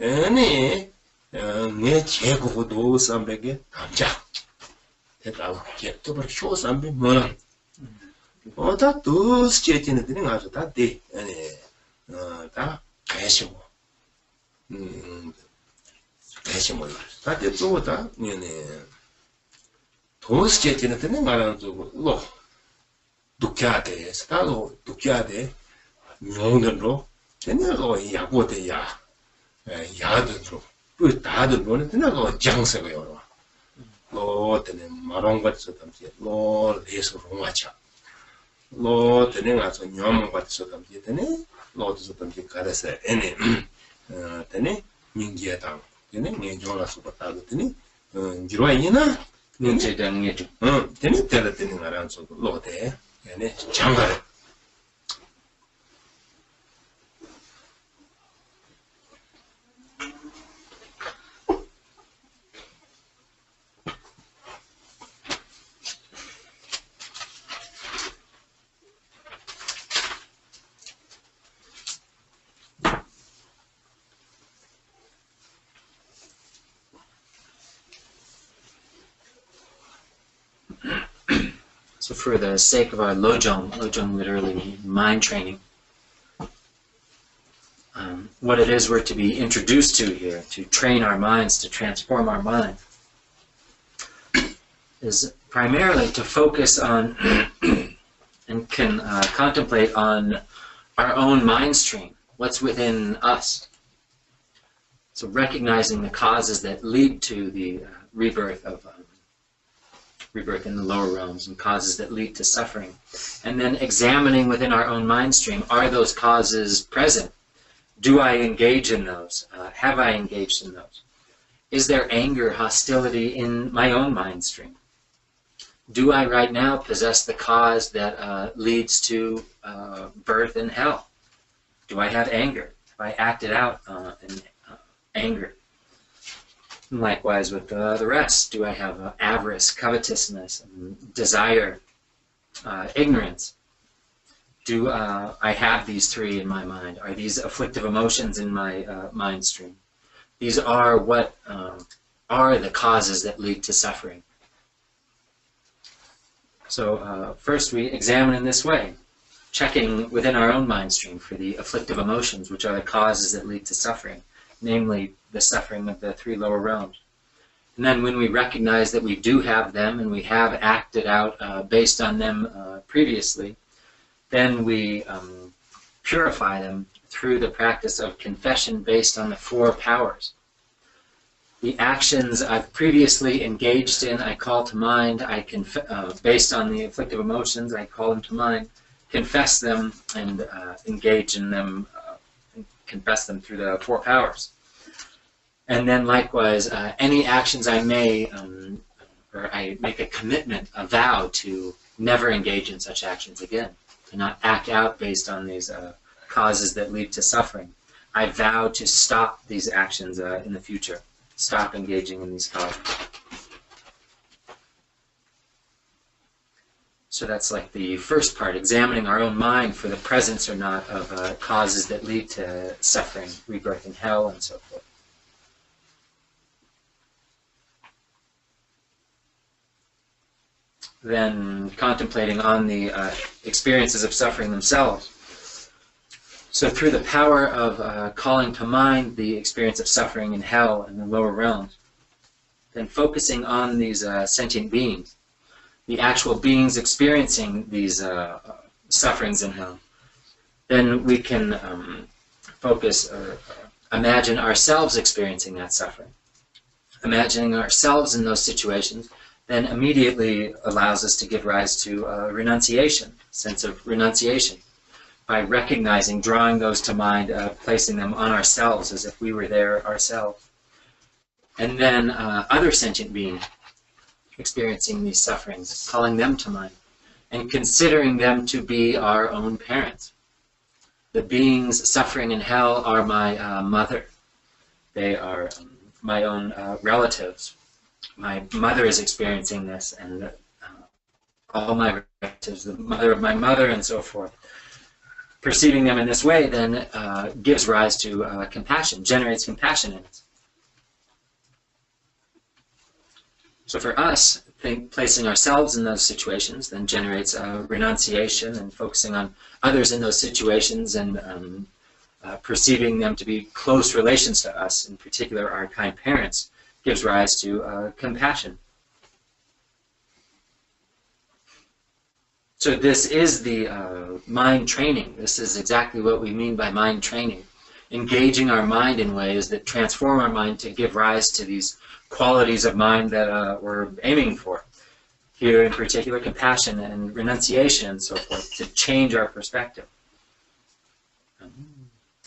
아니 내 제고도 삼백에 남자 대다 또 그렇게 쇼 삼백 뭐라 어다 또 스케치는 되는 아주 다돼 아니 다 배시고 배시고 다돼 또다 네네 도 스케치는 되는 말은 또 독해야돼 스타로 독해야돼 명들로 되냐고 야고돼야 야든로 그 다들 뭐는 되냐고 장세고요 로 되는 마롱 같이 담지 로 레서 롱아차 로 되는 아주 녀몽 같이 담지 되네 로도 담지 가라서 에네 되네 민기야당 되네 내조라서 받아도 되네 지로이나 민제당에 되네 때를 되는 거라서 로데 에네 장가래 So for the sake of our Lojong literally means mind training, what it is we're to be introduced to here, to train our minds, to transform our mind, is primarily to focus on and can contemplate on our own mind stream, what's within us. So recognizing the causes that lead to the rebirth in the lower realms and causes that lead to suffering. And then examining within our own mind stream, are those causes present? Do I engage in those? Have I engaged in those? Is there anger, hostility in my own mind stream? Do I right now possess the cause that leads to birth in hell? Do I have anger? Have I acted out in anger? Likewise with the rest, do I have avarice, covetousness, desire, ignorance? Do I have these three in my mind? Are these afflictive emotions in my mind stream? These are what are the causes that lead to suffering. So first we examine in this way, checking within our own mind stream for the afflictive emotions, which are the causes that lead to suffering, namely the suffering of the three lower realms. And then when we recognize that we do have them and we have acted out based on them previously, then we purify them through the practice of confession based on the four powers. The actions I've previously engaged in, I call to mind. Based on the afflictive emotions, I call them to mind, confess them, and engage in them, confess them through the four powers. And then likewise, any actions I may, or I make a commitment, a vow to never engage in such actions again, to not act out based on these causes that lead to suffering. I vow to stop these actions in the future, stop engaging in these causes. So that's like the first part, examining our own mind for the presence or not of causes that lead to suffering, rebirth in hell, and so forth. Then contemplating on the experiences of suffering themselves. So through the power of calling to mind the experience of suffering in hell and the lower realms, then focusing on these sentient beings, the actual beings experiencing these sufferings in hell, then we can focus or imagine ourselves experiencing that suffering. Imagining ourselves in those situations then immediately allows us to give rise to renunciation, sense of renunciation, by recognizing, drawing those to mind, placing them on ourselves as if we were there ourselves. And then other sentient beings experiencing these sufferings, calling them to mind, and considering them to be our own parents. The beings suffering in hell are my mother. They are my own relatives. My mother is experiencing this, and all my relatives, the mother of my mother, and so forth. perceiving them in this way then gives rise to compassion, generates compassion in us. So for us, placing ourselves in those situations then generates renunciation, and focusing on others in those situations and perceiving them to be close relations to us, in particular our kind parents, gives rise to compassion. So this is the mind training. This is exactly what we mean by mind training. Engaging our mind in ways that transform our mind to give rise to these qualities of mind that we're aiming for. Here in particular, compassion and renunciation and so forth, to change our perspective.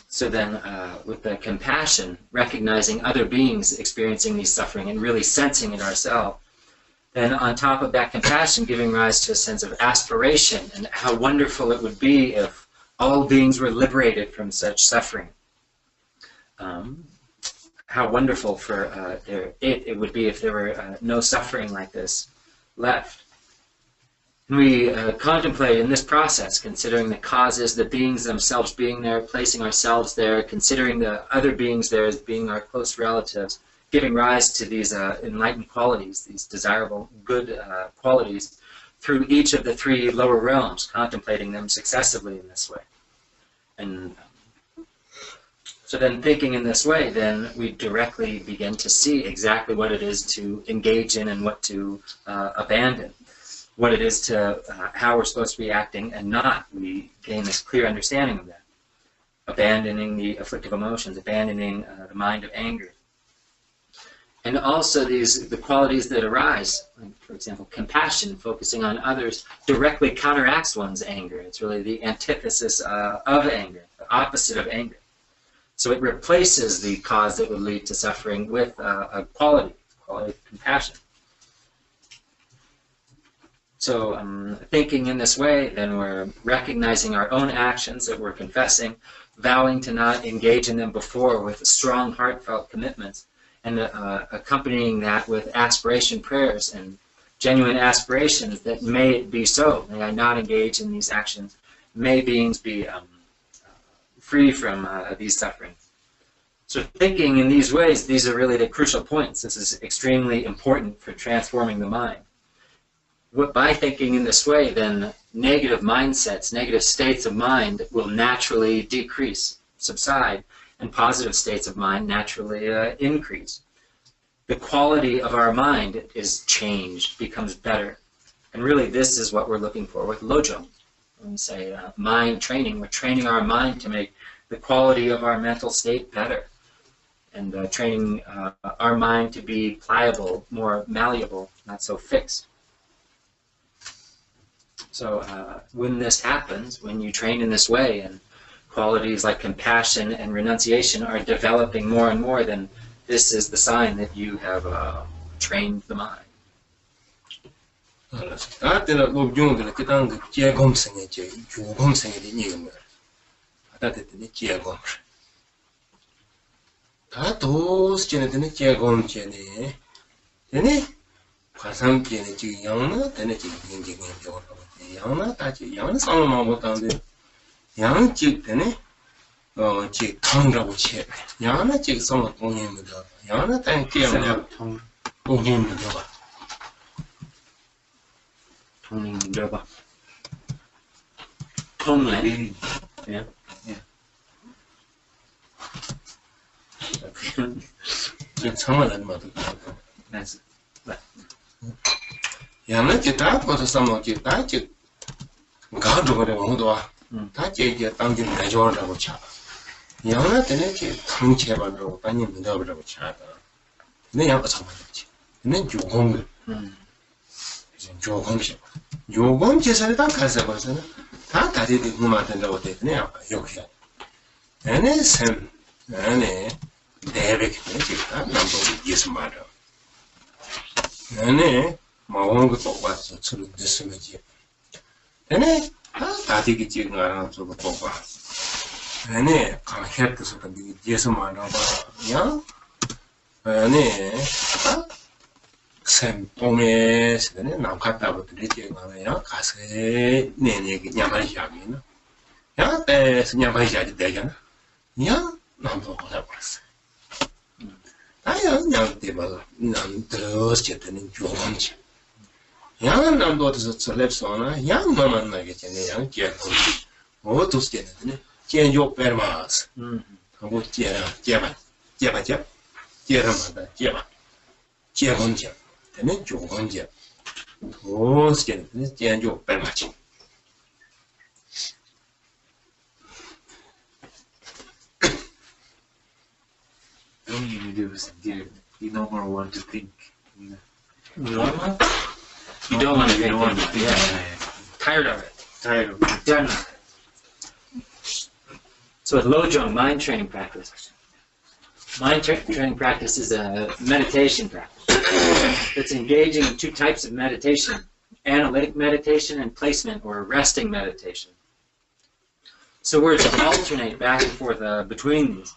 So then, with the compassion, recognizing other beings experiencing these suffering and really sensing it ourselves, then on top of that compassion, giving rise to a sense of aspiration and how wonderful it would be if all beings were liberated from such suffering. How wonderful for it would be if there were no suffering like this left. And we contemplate in this process, considering the causes, the beings themselves being there, placing ourselves there, considering the other beings there as being our close relatives, giving rise to these enlightened qualities, these desirable good qualities, through each of the three lower realms, contemplating them successively in this way. And so then thinking in this way, then we directly begin to see exactly what it is to engage in and what to abandon, what it is to, how we're supposed to be acting and not. We gain this clear understanding of that. Abandoning the afflictive emotions, abandoning the mind of anger. And also the qualities that arise, like, for example, compassion, focusing on others, directly counteracts one's anger. It's really the antithesis of anger, the opposite of anger. So it replaces the cause that would lead to suffering with a quality of compassion. So thinking in this way, then we're recognizing our own actions that we're confessing, vowing to not engage in them before with strong heartfelt commitments, and accompanying that with aspiration prayers and genuine aspirations that may it be so, may I not engage in these actions, may beings be free from these sufferings. So thinking in these ways, these are really the crucial points. This is extremely important for transforming the mind. By thinking in this way, then negative mindsets, negative states of mind will naturally decrease, subside, and positive states of mind naturally increase. The quality of our mind is changed, becomes better. And really this is what we're looking for with Lojong. When we say mind training, we're training our mind to make the quality of our mental state better. And training our mind to be pliable, more malleable, not so fixed. So when this happens, when you train in this way, and qualities like compassion and renunciation are developing more and more, then this is the sign that you have trained the mind. 지 통라고 치 야나 지 성어 동행입니다. 야나 땅 깨어나 동행입니다. 통행입니다. 통행. 예. 예. 지 성어는 뭐도. 네. 야나 지다 거서 삼어지 다지 가도거래 모두 다 제게 당진 가져오라고 차. 야나 때문에 통치해봐라고 빨리 믿어보라고 차다. 근데 야가 상관없지. 근데 조금 조금씩 요금 계산을 다 가서 벌써는 다 다리에 그만 된다고 됐네. 아까 여기야. 얘네 샘 얘네 대백네 지금 남북이 예수 말아. 얘네 마음 것도 왔어. 서로 됐으면지. 얘네 다 되게 지금 알아 저거 보고. 얘네 강해도 근데 예수 말아 봐. 야. 얘네 샘 봄에 세네 남 갔다 버들이 지금 가야 가서 내내 그냥 말이야기나. 야, 그냥 마셔야 되잖아. 야, 남도 걸어버렸어. 아야, 그냥 대박, 남 들었을 때는 좋은지. 야, 남도 어디서 설렙서나, 야, 뭐만 나겠지, 양 깨고. 뭐, 두스 때는, 깨요 빼마스. 하고 깨봐. 깨라마다, 깨봐. 깨본지. 때는 좋은지. 두스 때는, 깨요 빼마지. All you need to do is you no more want to think. Normal? You don't want to think anymore. Yeah. Tired of it. Done with it. So with Lojong, mind training practice. Mind training practice is a meditation practice. It's engaging in two types of meditation: analytic meditation and placement or resting meditation. So we're to alternate back and forth between these.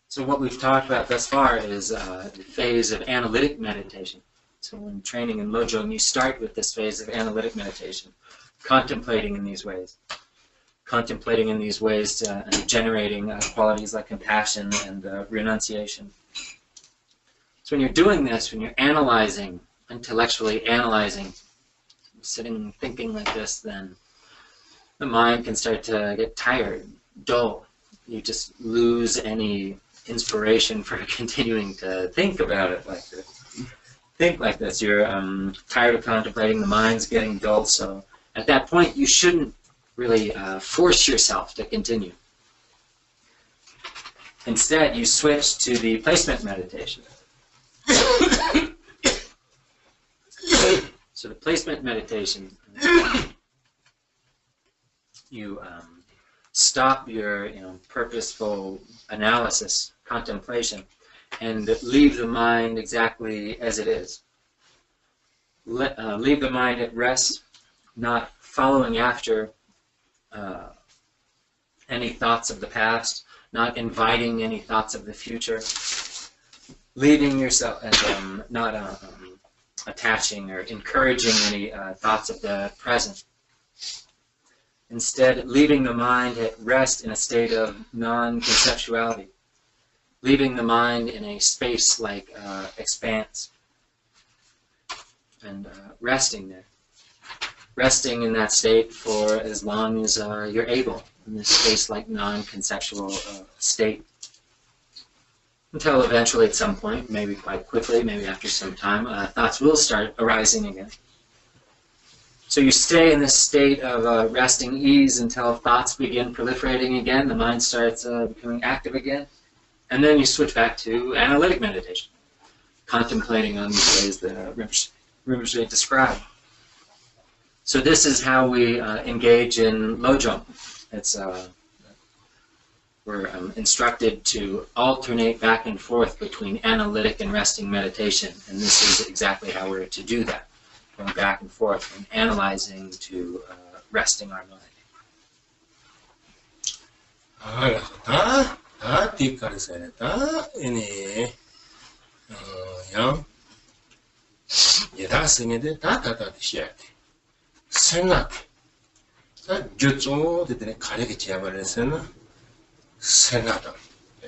So what we've talked about thus far is the phase of analytic meditation. So when training in Lojong, you start with this phase of analytic meditation, contemplating in these ways. Contemplating in these ways and generating qualities like compassion and renunciation. So when you're doing this, when you're analyzing, intellectually analyzing, sitting and thinking like this, then the mind can start to get tired, dull. You just lose any inspiration for continuing to think about it like this. Think like this. You're tired of contemplating, the mind's getting dull, so at that point you shouldn't really force yourself to continue. Instead, you switch to the placement meditation. So the placement meditation, you stop your purposeful analysis, contemplation, and leave the mind exactly as it is. Leave the mind at rest, not following after any thoughts of the past, not inviting any thoughts of the future, leaving yourself and not attaching or encouraging any thoughts of the present. Instead, leaving the mind at rest in a state of non-conceptuality, leaving the mind in a space like expanse, and resting there. Resting in that state for as long as you're able, in this space like non-conceptual state. Until eventually at some point, maybe quite quickly, maybe after some time, thoughts will start arising again. So you stay in this state of resting ease until thoughts begin proliferating again, the mind starts becoming active again, and then you switch back to analytic meditation, contemplating on these ways that Rinpoche described. So this is how we engage in Lojong. It's we're instructed to alternate back and forth between analytic and resting meditation, and this is exactly how we're to do that, going back and forth from analyzing to resting our mind. 생각, 저쪽 되더니 가르게 지어버려서는 생각다.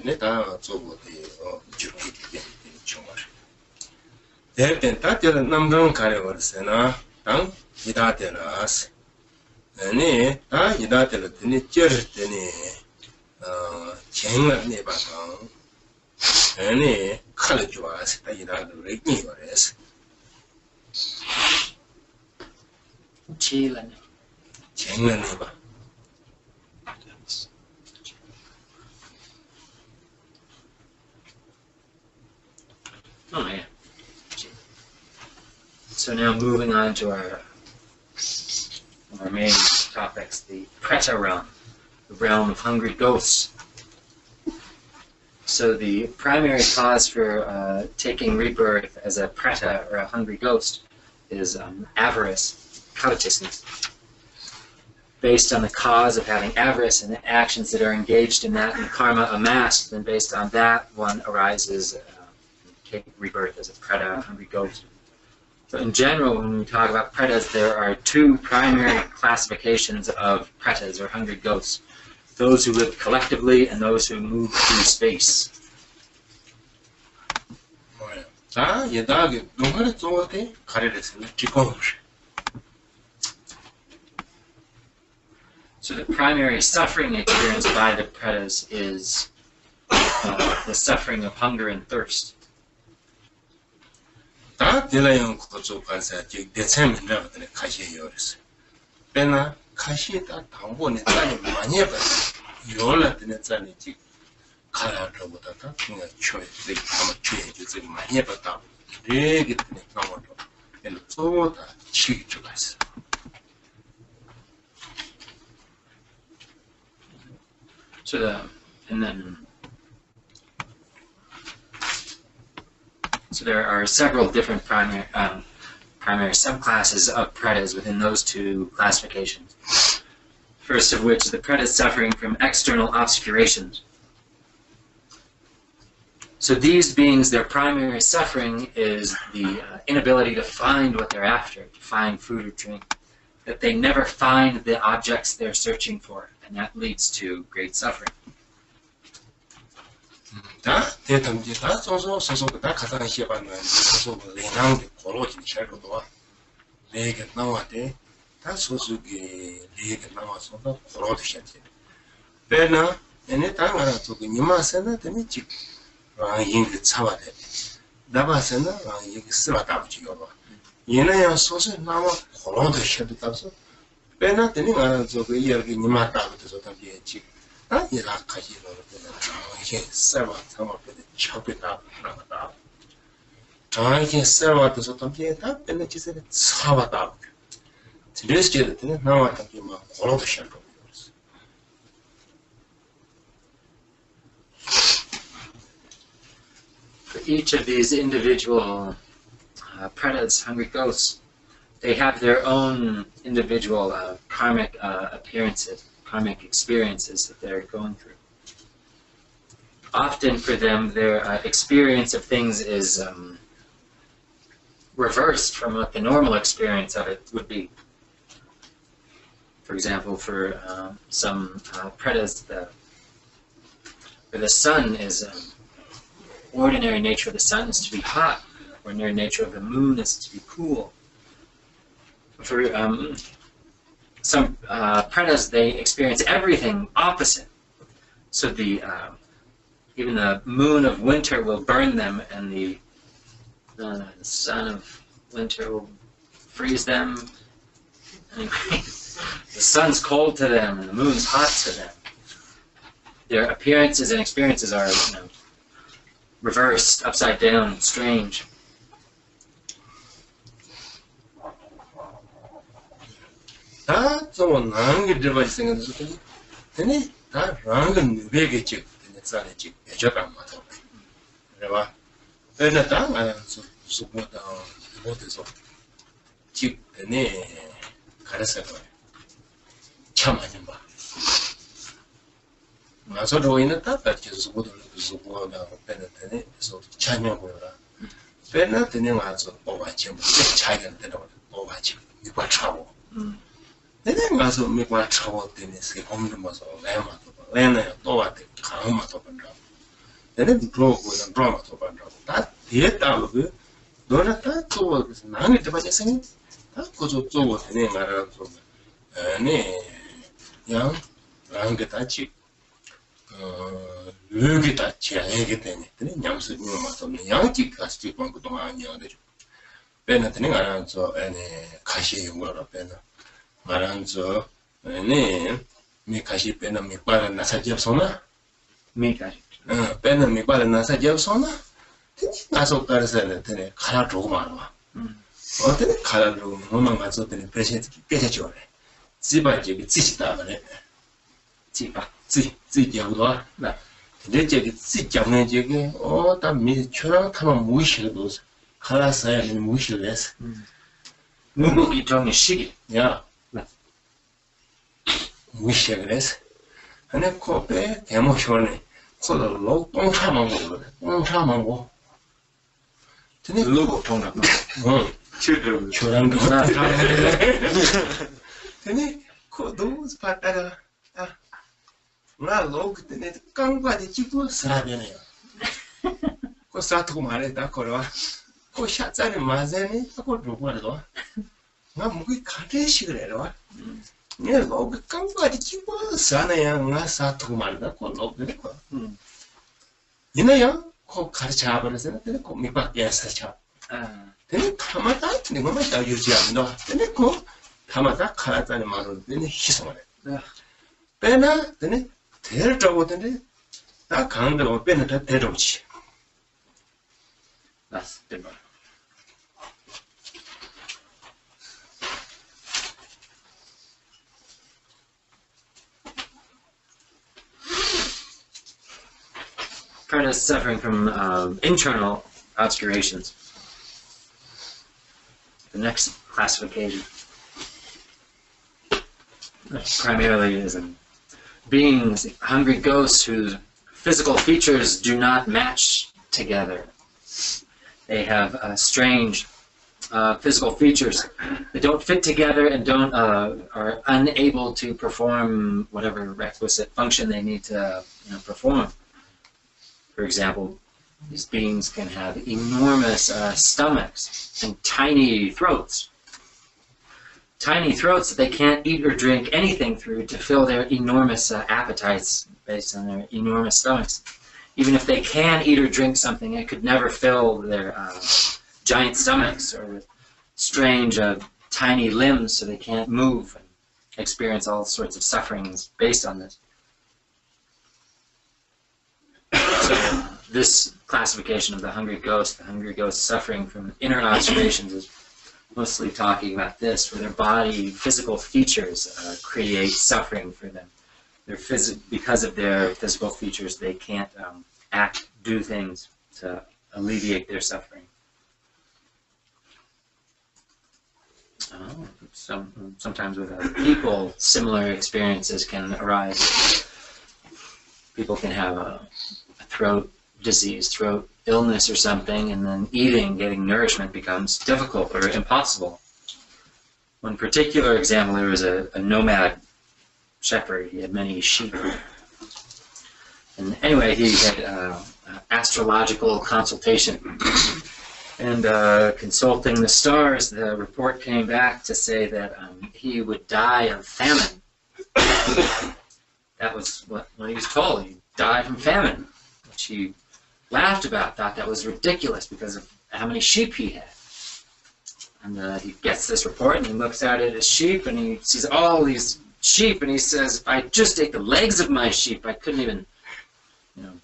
내가 저거지 죽기 되는 정말. 대변 따뜻한 남강 가려버렸으나 당 이다되나스. 아니 다 이다되더니 쩔더니 쟁을 봐서 아니 칼을 좋아서 다 이다를 얘기버렸어. Chilan. 쟁을 봐. Oh yeah. So now moving on to our main topics, the Preta realm, the realm of hungry ghosts. So the primary cause for taking rebirth as a Preta or a hungry ghost is avarice, covetousness. Based on the cause of having avarice and the actions that are engaged in that and the karma amassed, then based on that one arises take rebirth as a Preta, hungry ghost. So in general, when we talk about pretas, there are two primary classifications of pretas, or hungry ghosts. Those who live collectively and those who move through space. 자, 얘다게 농가를 쪼어대 가래를 찍고 So the primary suffering experienced by the pretas is the suffering of hunger and thirst. 다 딜라용 고조 관사 즉 대체문자들의 가시에요 그랬어요. 배나 가시에다 당본에 짠이 많이 해봐. 요올라드는 짠이 즉 가라로보다 그냥 쳐야 돼. 아마 쳐야 돼. 많이 해봤다. 되게 되네. 나와도. 얘는 쏘다 치기가 있어. So there are several different primary subclasses of pretas within those two classifications. First of which, the pretas suffering from external obscurations. So these beings, their primary suffering is the inability to find what they're after, to find food or drink. That they never find the objects they're searching for, and that leads to great suffering. 다 대통지 다 소소 다 가상 시험하는 소소 레낭게 고로지 셔도 와 내게 나와대 다 소소게 내게 나와서 고로도 셔지 배나 얘네 다 알아 저기 니마세나 되니 지 인게 차와대 나바세나 이게 쓰라다 붙이고 봐 얘네야 소소 나와 고로도 셔도 따서 배나 되니 알아 저기 여기 니마다 붙어서 담비에 지 얘가 가지고 이게 세와 상업에 척이다 나가다 이게 세와도 또 다 빼는 짓에 사와다 드레스게 되는 나왔던 게 막 고로도 시작하고 그랬어. For each of these individual pretas, hungry ghosts, they have their own individual karmic appearances, karmic experiences that they're going through. Often for them, their experience of things is reversed from what the normal experience of it would be. For example, for some pretas, the sun is ordinary nature of the sun is to be hot. Ordinary nature of the moon is to be cool. For some pretas, they experience everything opposite. So even the moon of winter will burn them, and the sun of winter will freeze them. Anyway, the sun's cold to them, and the moon's hot to them. Their appearances and experiences are, reversed, upside down, strange. 다 저건 나한테 들어갈 생각도 되네. 다 랑은 누베게 쌀이지 여자가 맞아. 그래봐. 배나다 안에서 수고다 못해서 집에 가르쳐서 참 많이 봐. 나서도 있는 다 같이 수고다 배나더니 그래서 참여 보여라. 배나더니 가서 뽑아지 뭐 차이가 되더라고. 뽑아지 이거 차고. 내가 가서 미과 차고 때문에 세금도 맞아. 내가 또 왔대. 강마도 ಬಂ다. 내가 브로그는 브라마도 ಬಂ다. 다 됐다고 그 너는 다 그거 나한테 대바지 생이 다 그거 저거 되네 말아서 아니 양 랑게 다치 여기 다치 아니게 되네. 근데 냠스 뭐 맞았네. 양지 같이 본 것도 아니야. 그죠? 배나더니 알아서 아니 가시에 용거라 배나 말한저 아니 미 가시 배나 미 빠른 나사지 없어나? 미 가시. 배나 미 빠른 나사지 없어나? 나서 따라서 되네. 가라 두고 말아. 어때? 가라 두고 뭐만 가서 되네. 배신 깨져 그래. 집아지기 지시다 그래. 집아 지지하고 나. 근데 저기 지장에 저기 다 미쳐라 타면 무시해도 가라서야 무시해서. 무기 정이 시기. 야. 무시해 그래서. 근데 코페 대모션에 코로 똥차만 먹어. 똥차만 먹어. 근데 로고 통나. Children. Children. Then those Patara. Now look, then it can't buy the cheaper Sarabia. Cosato Mareta Cora. Co shots at a mazani, a good one. Now we can't shoot. Yeah, look, can't buy the cheaper Sana and Sato Marta. You know, call Karchabas and then call me back, yes, a then come at that, the moment I use no, then it go, come at that car and model, then he's on it. Benna, then it, terrible, then it, that kind of benefit, Teroch. That's the part of suffering from internal obscurations. The next classification primarily is beings, hungry ghosts whose physical features do not match together. They have strange physical features that don't fit together and are unable to perform whatever requisite function they need to perform. For example, these beings can have enormous stomachs and tiny throats. Tiny throats that they can't eat or drink anything through to fill their enormous appetites based on their enormous stomachs. Even if they can eat or drink something, it could never fill their giant stomachs, or with strange tiny limbs so they can't move and experience all sorts of sufferings based on this. So this classification of the hungry ghost suffering from inner obscurations, is mostly talking about this, where their body, physical features create suffering for them. Because of their physical features, they can't do things to alleviate their suffering. Sometimes with people, similar experiences can arise. People can have a throat disease, throat illness or something, and then getting nourishment becomes difficult or impossible. One particular example, there was a nomad shepherd. He had many sheep. And anyway, he had astrological consultation. And consulting the stars, the report came back to say that he would die of famine. That was what he was told. He'd die from famine, which he laughed about, thought that was ridiculous because of how many sheep he had. And he gets this report and he looks out at his sheep and he sees all these sheep and he says, if I just take the legs of my sheep, I couldn't even,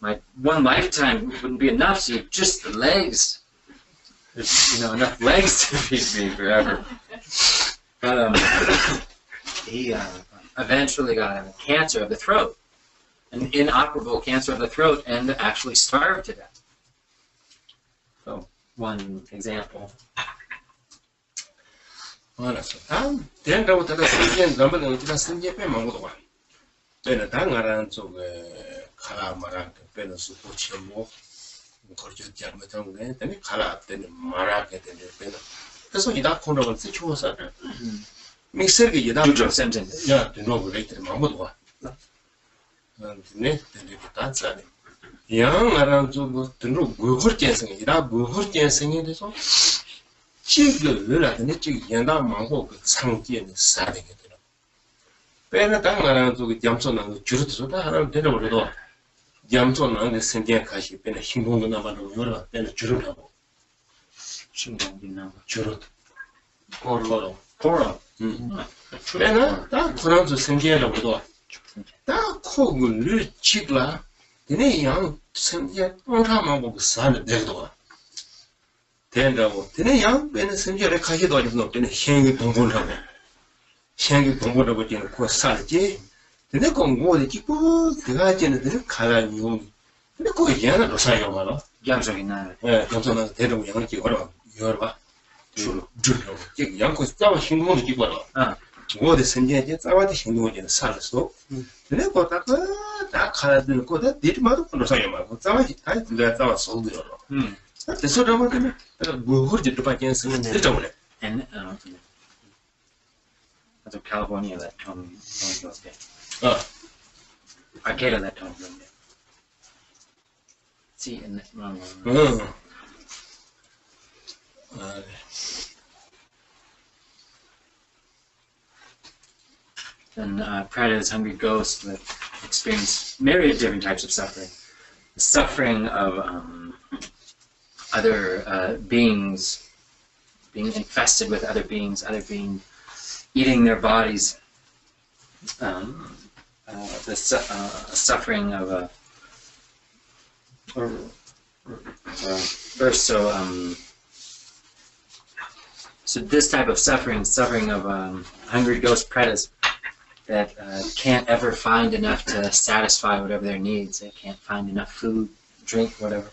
my one lifetime wouldn't be enough, so just the legs. There's, enough legs to feed me forever. But he eventually got a cancer of the throat, an inoperable cancer of the throat, and actually starved to death. So, one example. and that's California that Tom goes there. Arcata that Tom goes there. See, in wrong. And predators, hungry ghosts that experience myriad different types of suffering. The suffering of other beings, being infested with other beings eating their bodies. The suffering of so this type of suffering of hungry ghost predators that can't ever find enough to satisfy whatever their needs. They can't find enough food, drink, whatever.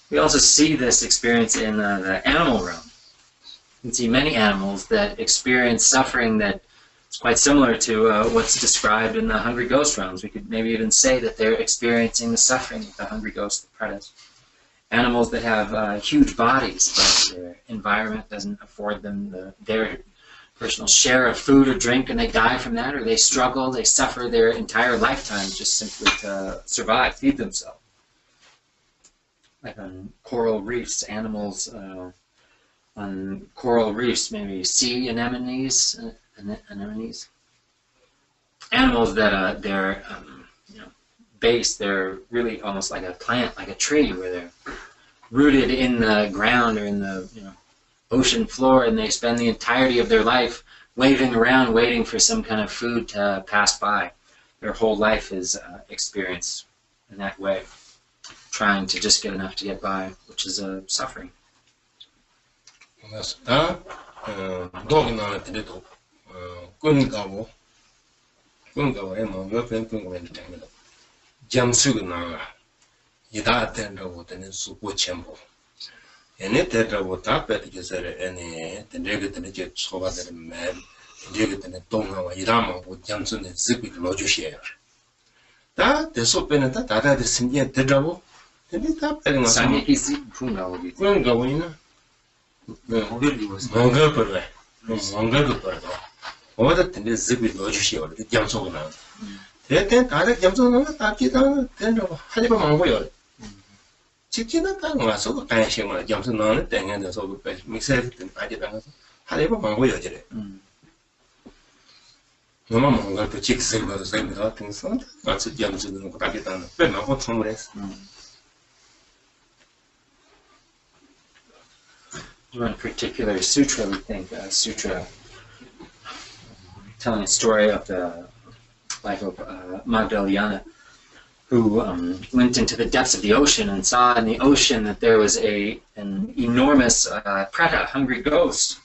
We also see this experience in the animal realm. You can see many animals that experience suffering that is quite similar to what's described in the hungry ghost realms. We could maybe even say that they're experiencing the suffering of the hungry ghost, the predators. Animals that have huge bodies, but their environment doesn't afford them their personal share of food or drink, and they die from that, or they struggle, they suffer their entire lifetime just simply to survive, feed themselves. Like on coral reefs, animals on coral reefs, maybe sea anemones, animals that their base, they're really almost like a plant, like a tree, where they're rooted in the ground or in the ocean floor, and they spend the entirety of their life waving around, waiting for some kind of food to pass by. Their whole life is experienced in that way, trying to just get enough to get by, which is a suffering. ene teta wo tapet gesere ene tenegete je choba de mer tenegete ne tonga wa irama wo jamsune zibi lojo share ta de so pena ta ta de sinje teta wo tene ta pena Sani kisi punga wo bi. punga wo ina manga per manga per oda tene zibi lojo share de jamso na te ta de jamso na ta ki ta tene haje ba mango yo 직진은 딱 와서 간식을 점수 넣는 땡에서 그 믹서했던 빠지다가 하려고 망고 여지래. 너무 뭔가 또 직색으로 생각을 통해서 같이 점수 넣는 거 빠지다는 빼놓고 통을 했어. One particular sutra, we think, a sutra telling a story of the life of Magdalena, who went into the depths of the ocean and saw in the ocean that there was an enormous preta, hungry ghost,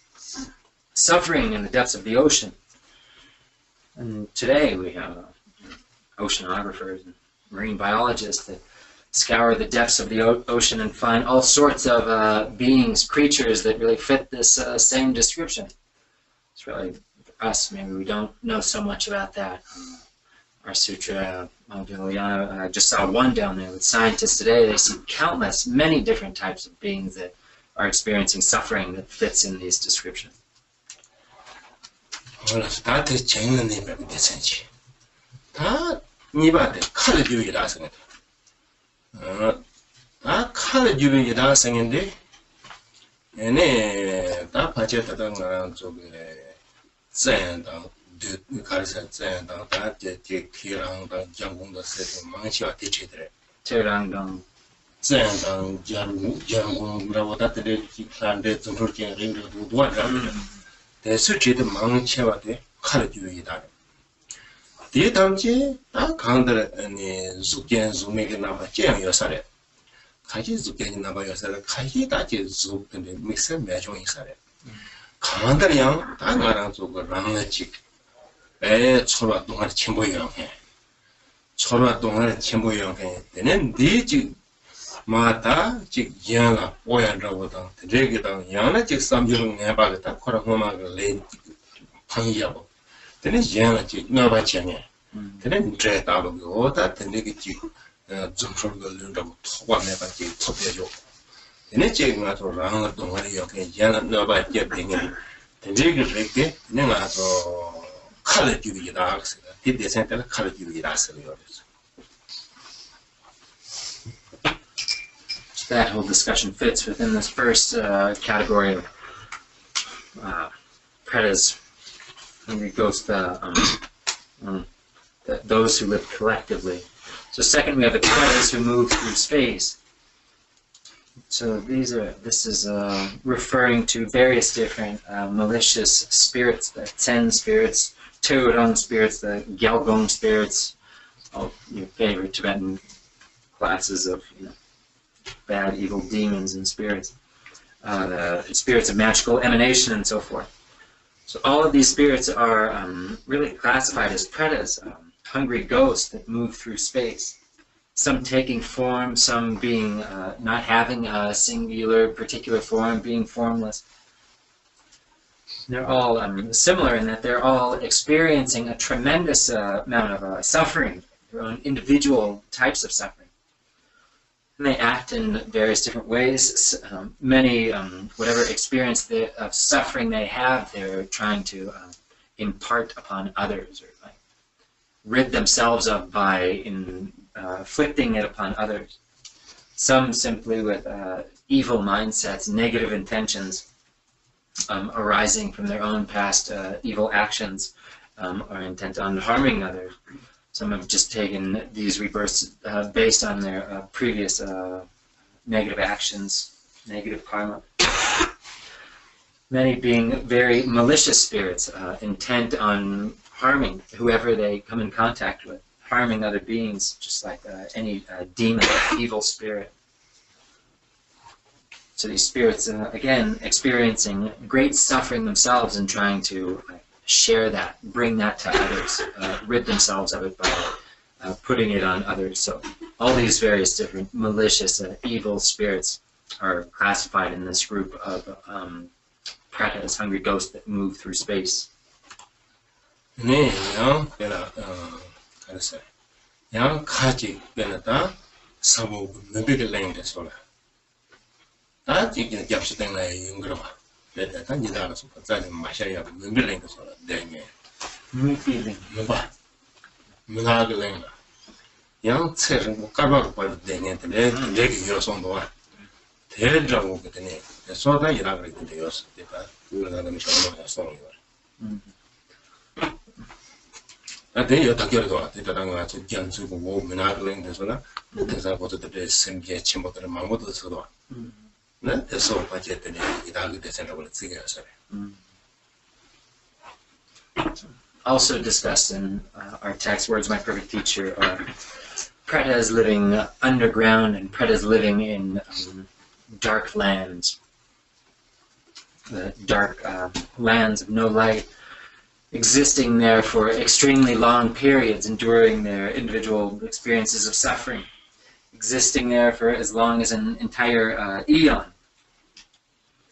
suffering in the depths of the ocean. And today we have oceanographers and marine biologists that scour the depths of the ocean and find all sorts of beings, creatures that really fit this same description. It's really, for us, maybe we don't know so much about that. Our sutra, I just saw one down there with scientists today. They see many different types of beings that are experiencing suffering that fits in these descriptions. 초라 동안 첨보형 해. 초라 동안 첨보형 해. 되는 네지 마다 즉 양아 오야라고다. 되게다 양아 즉 삼주는 해 봐겠다. 코라고마가 레 방이야고. 되는 양아 즉 나바 쟁해. 되는 제다로 오다 되게 즉 좀sol걸 른다고 토관해 봐지 토대죠. Then check out around the way okay, Janet no about getting in. The nigger rake, then I saw colored you get asked. Did the center colored you get asked. That whole discussion fits within this first category of pretas, hungry ghosts, those who live collectively. So second, we have the pretas who move through space. So this is referring to various different malicious spirits, the Tsen spirits, Teurong spirits, the Gyalgong spirits, all your favorite Tibetan classes of bad, evil demons and spirits, the spirits of magical emanation and so forth. So all of these spirits are really classified as pretas, hungry ghosts that move through space. Some taking form, some being not having a singular particular form, being formless. They're all similar in that they're all experiencing a tremendous amount of suffering, their own individual types of suffering. And they act in various different ways. Many, whatever experience of suffering they have, they're trying to impart upon others, or like rid themselves of by inflicting it upon others. Some simply with evil mindsets, negative intentions arising from their own past evil actions, are intent on harming others. Some have just taken these rebirths based on their previous negative actions, negative karma. Many being very malicious spirits, intent on harming whoever they come in contact with, harming other beings, just like any demon or evil spirit. So these spirits, again, experiencing great suffering themselves and trying to share that, bring that to others, rid themselves of it by putting it on others. So all these various different malicious, evil spirits are classified in this group of pretas, hungry ghosts that move through space. 네, 그래서 양 같이 변했다 사고 멤버들 랭데서라. 다 지금 잡시된 날 연구로봐. 내가 니다라서 자기 마셔야 멤버들 랭데서라. 되게 멤버들 봐. 문화들 랭다. 양 체를 뭐 까봐도 봐도 되는데 내가 요소도 대라고 그랬더니 소다 일하고 있는데 요소 내가 그러다가 저거 소리 네, 여타결도 대단한 거 견주고 뭐 문화를 해서나 대사 보도들 생계 침보들 마음도 서도 네, 대소 빠졌더니 이다그 대생각을 쓰게 하셔요. Also discussed in our text, words my perfect teacher are pretas living underground and pretas living in dark lands, the dark lands of no light, existing there for extremely long periods, enduring their individual experiences of suffering, existing there for as long as an entire eon.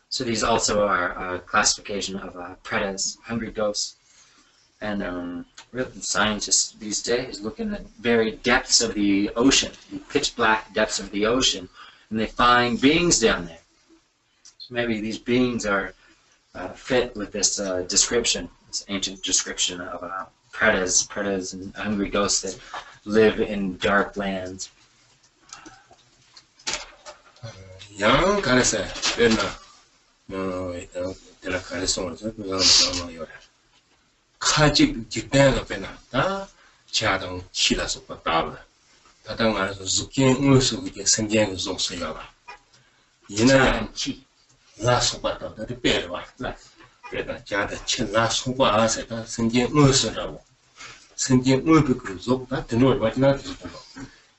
So these also are a classification of pretas, hungry ghosts. And really scientists these days look in the very depths of the ocean, the pitch black depths of the ocean, and they find beings down there. So maybe these beings are fit with this description, this ancient description of pretas and hungry ghosts that live in dark lands. 양 가르세 됐나? 내가 가르쳐서 카직 직대가 빼놨다. 자동 치라서 빠따라. 다당 안에서 죽긴 의수 그게 생gen을 좀 써야라. 이나 치 라서 빠따다 빼려와. 그래다 자다 칠라 소바세다 생gen 의수라고. 생gen 의비그 족다 되는 거 맞나 되고.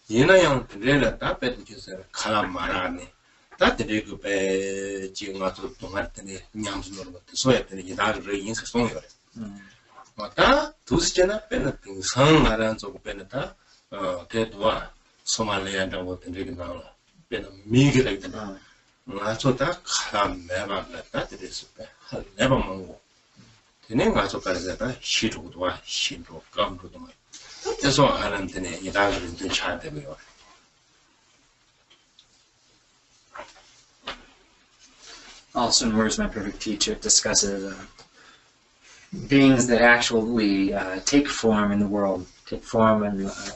이나양 들레라 다 빼주세요. 칼라 말하네. 다 되게 배 지금 와서 동할 때에 냠스는 거 소했더니 이다를 인사 송이래. 맞다. 두스제나 빼는 등상 말하는 쪽 빼는다. 대도와 소말리아라고 되게 나와. 빼는 미기가 있잖아. 맞다. 칼람 매박다 되겠어. 내가 먹고. 되는 가서 가르쳐다 시도도와 신도 감도도 뭐. 그래서 하는 데에 이다를 좀 잘 되고요. Also in Words My Perfect Teacher, it discusses beings that actually take form in the world, take form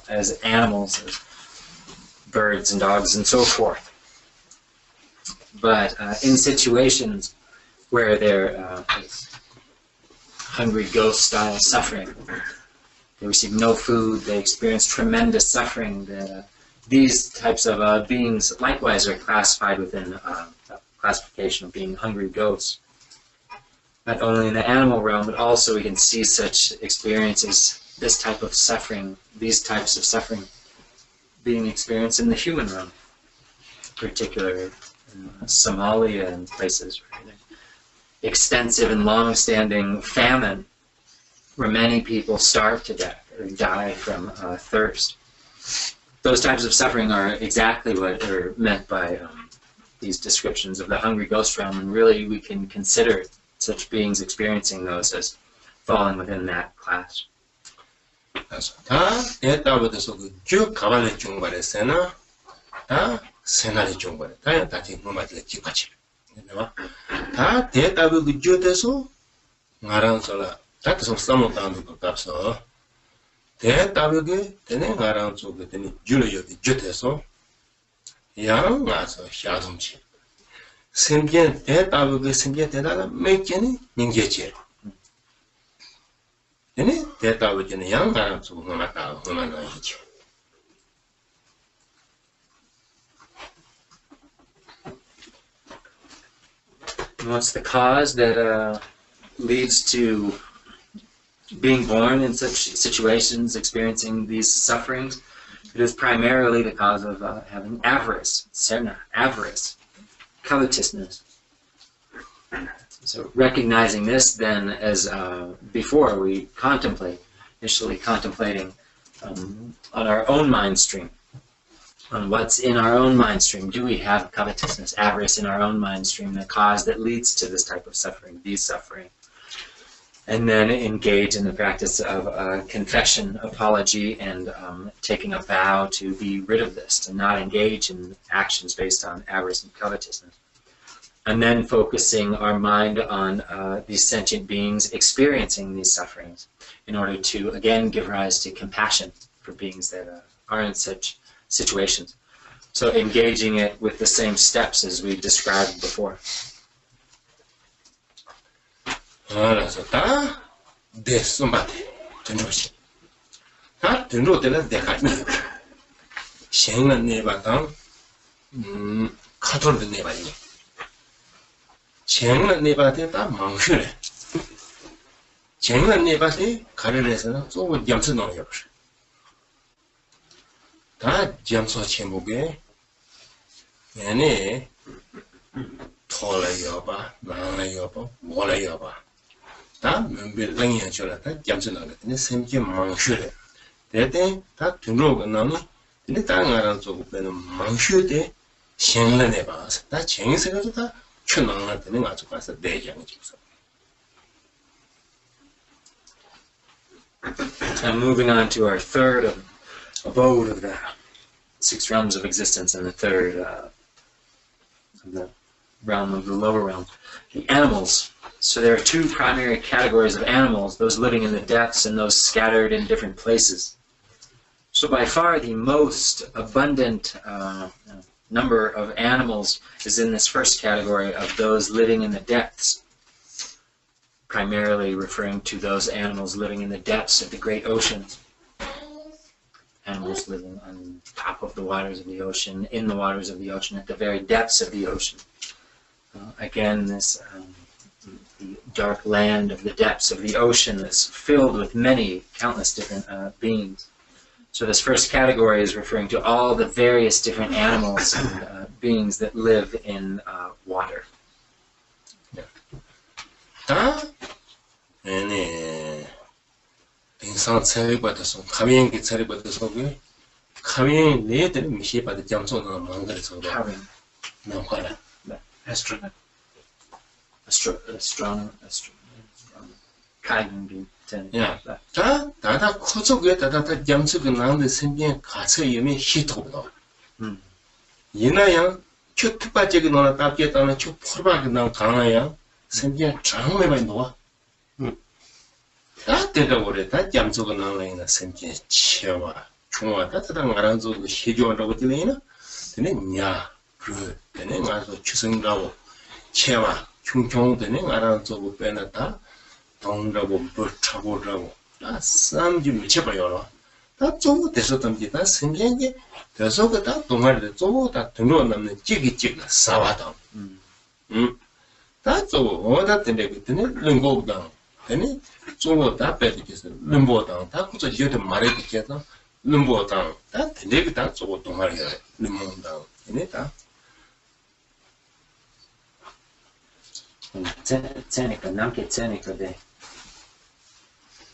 as animals, as birds and dogs and so forth. But in situations where they're hungry ghost style suffering, they receive no food, they experience tremendous suffering, these types of beings likewise are classified within classification of being hungry ghosts. Not only in the animal realm, but also we can see such experiences, this type of suffering, these types of suffering being experienced in the human realm, particularly in Somalia and places where there's extensive and long-standing famine, where many people starve to death or die from thirst. Those types of suffering are exactly what are meant by these descriptions of the hungry ghost realm, and really we can consider such beings experiencing those as falling within that class. 다 대답에서 쭉 가발의 중발에서나 다 생활의 중발에 다 지금 맞을 지까지. 다 대답의 그 주에서 나랑서라 다서 싸먹다는 거 값서 대답의 되네 나랑 쪽에 되네 줄여요 주에서 양 와서 샤동치 생계 대답의 생계 대답가 몇 개니 닝게지 되네 대답의 되네 양 나랑 쪽에 맞다 그만나 있지. What's the cause that leads to being born in such situations, experiencing these sufferings? It is primarily the cause of having avarice, serna, avarice, covetousness. So recognizing this then as before we contemplate, initially contemplating on our own mind stream, on what's in our own mind stream. Do we have covetousness, avarice in our own mind stream, the cause that leads to this type of suffering, these suffering? And then engage in the practice of confession, apology, and taking a vow to be rid of this, to not engage in actions based on avarice and covetousness. And then focusing our mind on these sentient beings experiencing these sufferings in order to, again, give rise to compassion for beings that are in such situations. So engaging it with the same steps as we described before. 알아서 다 대수마대 전로시 다 전로들은 내가 생은 내바당 카톨도 내바니 생은 내바대 다 망실해 생은 내바대 가르에서는 또 점수 넣어요. 다 점수 제목에 얘네 토라요 봐 나라요 봐 뭐라요 봐 다 면별랑이야 줘라 다 점수 나거든요. semje 망슈래 대대 다 등록을 나는 근데 다른 나라는 조금은 망슈대 생년에 봐서 다 정세가도 다 춘왕을 되는 아주 가서 내장이 있어. And moving on to our third abode of the 6 realms of existence, and the third of the realm of the lower realm, the animals. So there are 2 primary categories of animals, those living in the depths and those scattered in different places. So by far the most abundant number of animals is in this first category of those living in the depths, primarily referring to those animals living in the depths of the great oceans. Animals living on top of the waters of the ocean, in the waters of the ocean, at the very depths of the ocean. Again, this the dark land of the depths of the ocean is filled with many, countless different beings. So this first category is referring to all the various different animals and beings that live in water. 인상 차례 받아서 가면기 차례 받아서 가면 내들 미시 받을 점수는 망가져서 나와라. Astronaut. 야, 다 커져게 다 점수가 나는데 생긴 가서 이미 히트거든. 이나야 특발적인 노나 답겠다는 쭉 포르바게 난 강아야 생기야 장매 많이 놓아 다 된다고 그래 다 잠수가 나와이나 생기야 치와 중화 따뜻한 알아서도 해줘라고 들리나 되네 냐 그, 되네 가서 추승라고 치와 흉흉 되네 알아서도 빼놨다 동라고 버차고라고 다 쌈지 미쳐봐요 다 쪼고 됐었던 게다 생기게 돼서 그다 동아리에 쪼고 다 등로 남는 찌기찌기 싸와다 다 쪼고 어다 때문에 그때는 른고당 되네 쪼고 다 빼기서 른보당 다 그저 이제 말해 듣겠다 른보당 다 되네 다 쪼고 동아리에 른보당 되네 다 Tsenika, namke tsenika de.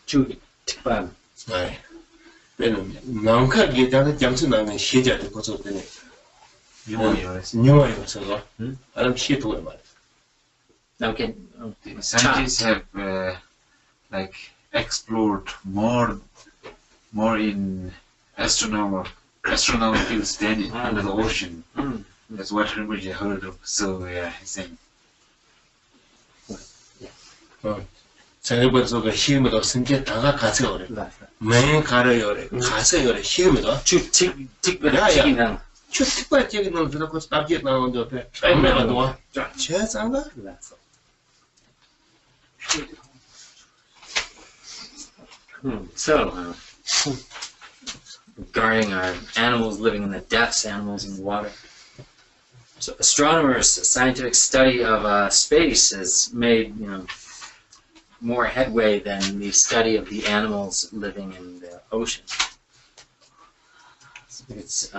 Chu tikban. 네. 왜냐면 남카게 다가 잠수 나는 시자도 거서 되네. 영어에서 아람 시도에 말. Namke. The scientists have like explored more in astronomical fields than under the ocean. That's what Rinpoche heard of. So yeah, he's saying. 생각해서 그 힘으로 생겨 다가 가서 그래. 매 가려요 그래. 가서 그래. 힘으로 tikban. 쭉 특발적인 놈 들어고 답지 나오는데 매가 놓아. 제상가? So, regarding our animals living in the depths, animals in the water. So, astronomers' scientific study of space has made, more headway than the study of the animals living in the ocean. It's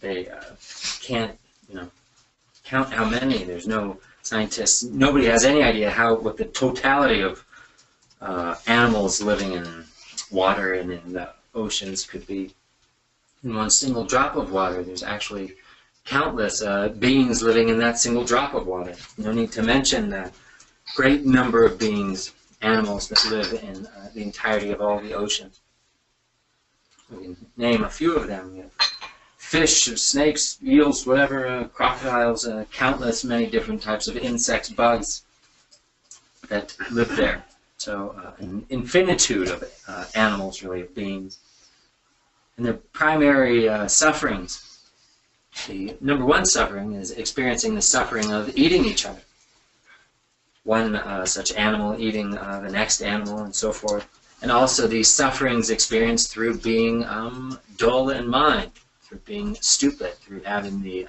they can't, count how many. There's no scientists. Nobody has any idea what the totality of animals living in water and in the oceans could be. In one single drop of water, there's actually countless beings living in that single drop of water. No need to mention the great number of beings, animals that live in the entirety of all the oceans. We can name a few of them. Fish, snakes, eels, whatever, crocodiles, countless many different types of insects, bugs that live there. So an infinitude of animals, really, of beings. And their primary sufferings, the number one suffering is experiencing the suffering of eating each other. One such animal eating the next animal and so forth. And also these sufferings experienced through being dull in mind, through being stupid, through having the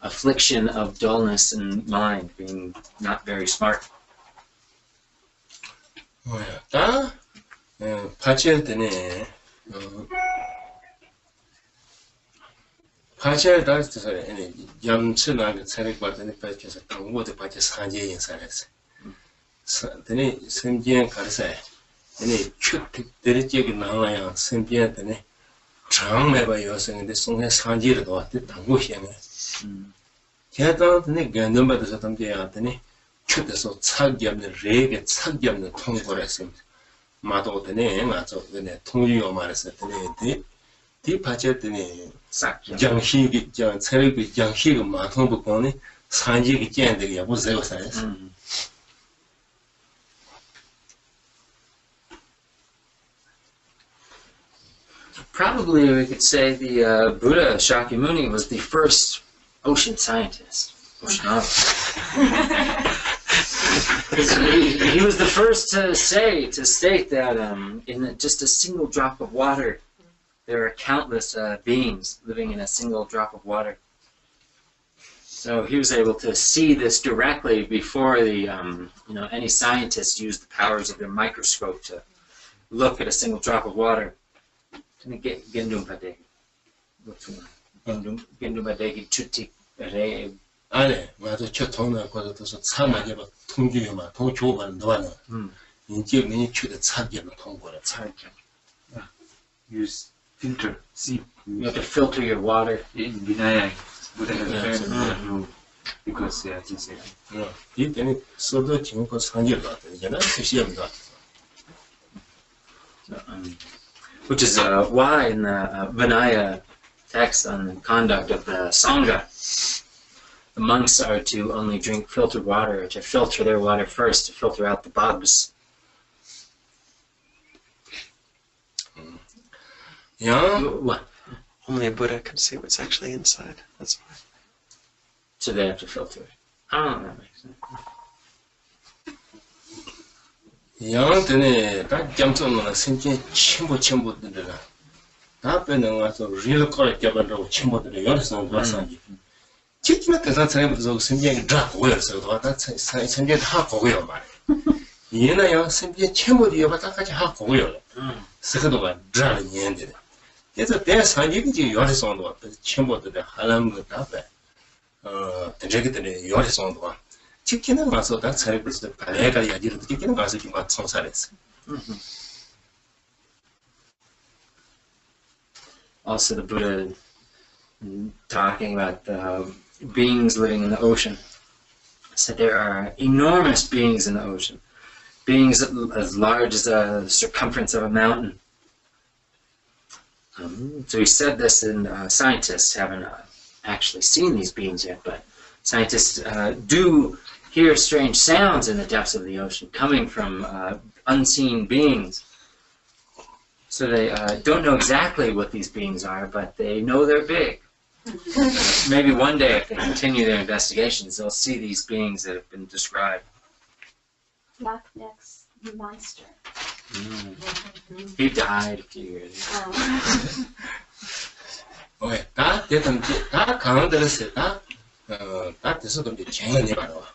affliction of dullness in mind, being not very smart. 뭐야? 파치할 때네. 파치할 때서 염치나 차례 받는 파치에서 당고도 파치 산재 인사했어. 근데 선지엔 가르쳐. 근데 축들이 저기 나와야 선지한테네. 장매바 여성인데 송해 산지를 도왔대 당고시네. 제가한테 견돈 받아서 담대한테네. 축에서 차기 없는 레게 차기 없는 통보를 했습니다. 마도드네 맞죠. 근데 통유요 말했었더니 디 파체더니 장시기 장 체력이 장시기 마통도 거니 산지기 짠데 여보세요 사했어. Probably we could say the Buddha Shakyamuni was the first ocean scientist. Oceanographer. He was the first to state that in just a single drop of water, there are countless beings living in a single drop of water. So he was able to see this directly before the any scientists used the powers of their microscope to look at a single drop of water. 아네, 맞아. 저 통나 거기서 사마게 막 통주에 막 통주만 넣어놔. 이제 미니 추대 차기는 통보라. 차기. Use filter. See. You have to filter your water. In Vinaya, Buddha has a very rule because as you say. 이때는 서도 지금 그 상계를 갖다잖아. 시험도. Which is why in the Vinaya text on the conduct of the Sangha, The monks are to only drink filtered water, to filter their water first, to filter out the bugs. Yeah. What? Only a Buddha can see what's actually inside. That's why. So they have to filter it. Oh, that makes sense. Yeah, then that jumps on the same chimbo dinner. That when I was a real correct job of chimbo to the Yorson was on. Chicken doesn't have those same drug wheels, so that's some half a wheel. You know, simply chimbo, you have a half a wheel. Second one, drug ended. It's a dance, I give you your son, the chimbo to the Halam Tape. The jacket in the Yorson one. Chicken and muscle, that's how it was the Palega, I did the chicken muscle, you got some salads. Also, the Buddha talking about the beings living in the ocean. Said there are enormous beings in the ocean, beings as large as the circumference of a mountain. So he said this, and scientists haven't actually seen these beings yet, but scientists do hear strange sounds in the depths of the ocean coming from unseen beings. So they don't know exactly what these beings are, but they know they're big. Maybe one day, if they continue their investigations, they'll see these beings that have been described. Loch Ness monster. He died a few years ago. Okay, that didn't that can't say that. That is going to change about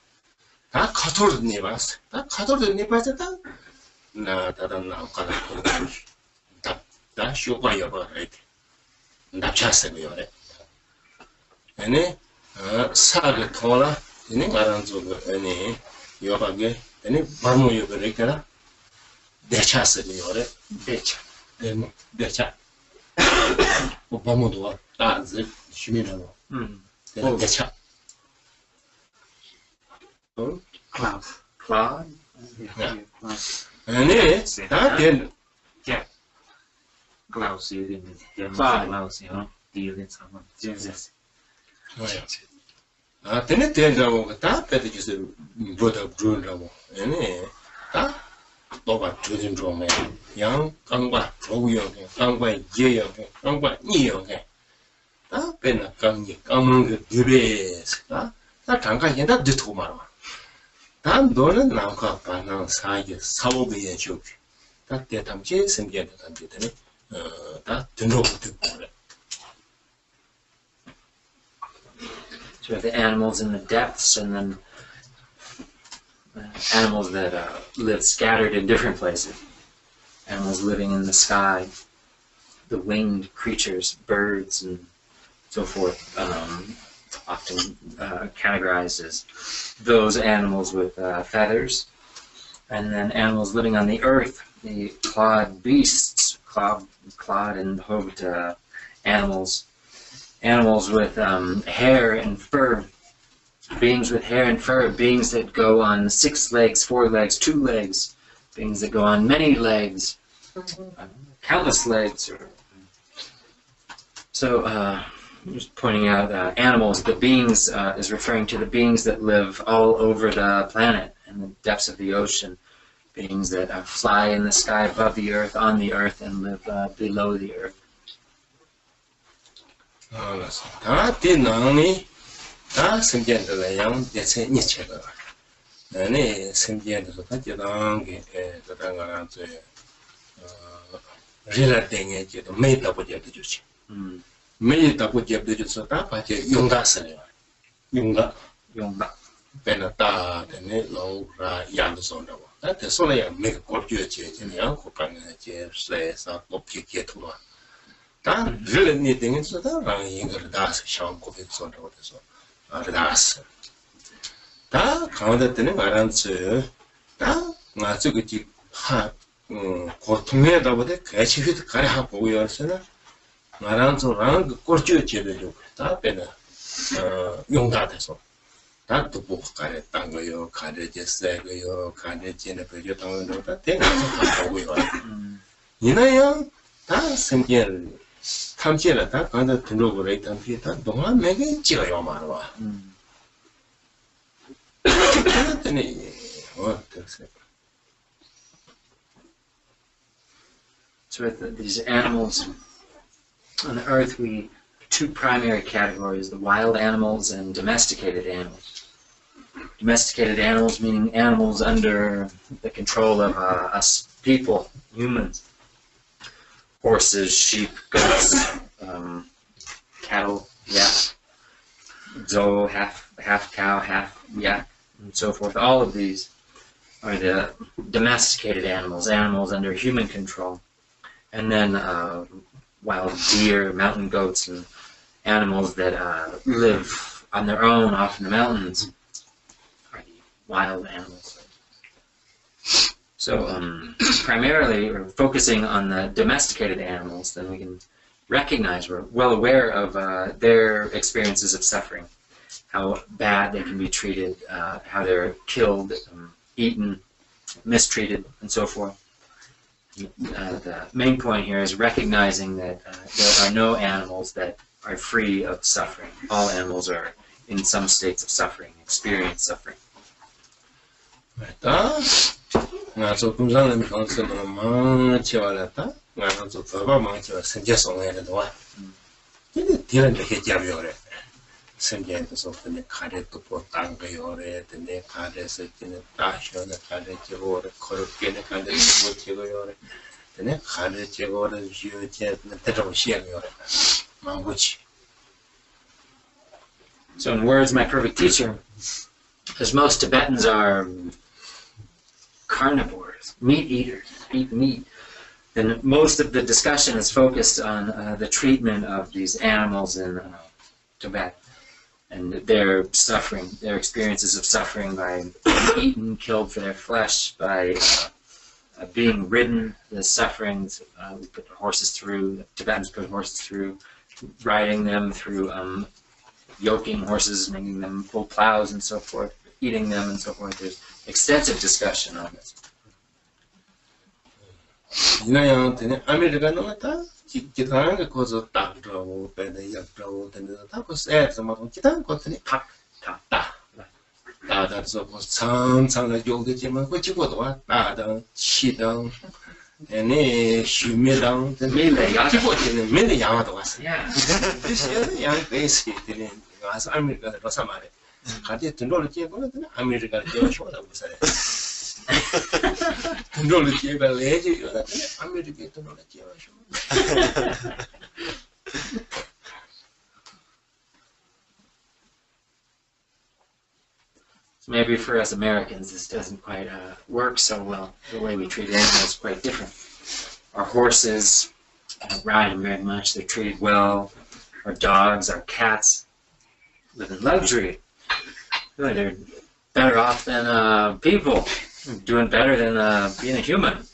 that cutter neighbors. That cutter neighbors that. No, that I'm not going to. That show by your right. That just a bit. And Saga Tola, in England, any Yoga, any Barmo Yoga, the chassis, bitch, then the chat. Obama, that's it, Shimino. The chat. Cloud. Claude? Yeah. And it's that then. Yeah. Clouds, you didn't. Clouds, you know, deal in someone. Jesus. Then it turned out that better just put up June level. And that over children drum, young, Kangwa, Troyong, Kangwa, Jay, Kangwa, Neo. That been a among the debate. That can't get that the tomorrow. That don't now come by now, side, Saudi and Shook. That get them chase and get it. That to know to put it. So we have the animals in the depths, and then animals that live scattered in different places. Animals living in the sky, the winged creatures, birds, and so forth, often categorized as those animals with feathers. And then animals living on the earth, the clawed beasts, clawed and hooved animals. Animals with hair and fur, beings with hair and fur, beings that go on 6 legs, 4 legs, 2 legs, beings that go on many legs, countless legs. So, just pointing out animals, the beings is referring to the beings that live all over the planet in the depths of the ocean, beings that fly in the sky above the earth, on the earth, and live below the earth. That did not only that some gentle young, that's a niche. And some gentle that you don't get the relating it, made up with your juice. Made up with your juice, so that part Yunga Sanya. Yunga Benata, and it low Yanson. That is only a make a quarter change in the uncle, says, I'll kick it to one. That really needing it so that running a das shank of it sort of so. Das. That counted the name answer. That not so good. Ha, Cortumia over the catch with Karahapo, we are saying. Maranzo rang, Cortu Chile, that better. Young Gataso. That the book carried Tango, carried Jessago, carried Jennifer, that thing we are. You know, that's some 탐지라 다 간다 들어보래 탐지다 동안 매게 찍어요 말아. So with these animals on the earth, we two primary categories: the wild animals and domesticated animals. Domesticated animals meaning animals under the control of us people, humans. Horses, sheep, goats, cattle, yak, zo, half cow, half yak, and so forth. All of these are the domesticated animals, animals under human control. And then wild deer, mountain goats, and animals that live on their own off in the mountains are the wild animals. So primarily, we're focusing on the domesticated animals, then we can recognize, we're well aware of their experiences of suffering, how bad they can be treated, how they're killed, eaten, mistreated, and so forth. The main point here is recognizing that there are no animals that are free of suffering. All animals are in some states of suffering, experience suffering. So kumsang So in words, my perfect teacher, as most Tibetans are carnivores, meat eaters, eat meat, then most of the discussion is focused on the treatment of these animals in Tibet and their suffering, their experiences of suffering by being eaten, killed for their flesh, by being ridden, the sufferings we put the horses through, the Tibetans put horses through, riding them through yoking horses, making them pull plows and so forth, eating them and so forth. There's extensive discussion on this. Maybe for us Americans this doesn't quite work so well. The way we treat animals is quite different. Our horses ride them very much, they're treated well. Our dogs, our cats live in luxury. Really, they're better off than people, doing better than being a human.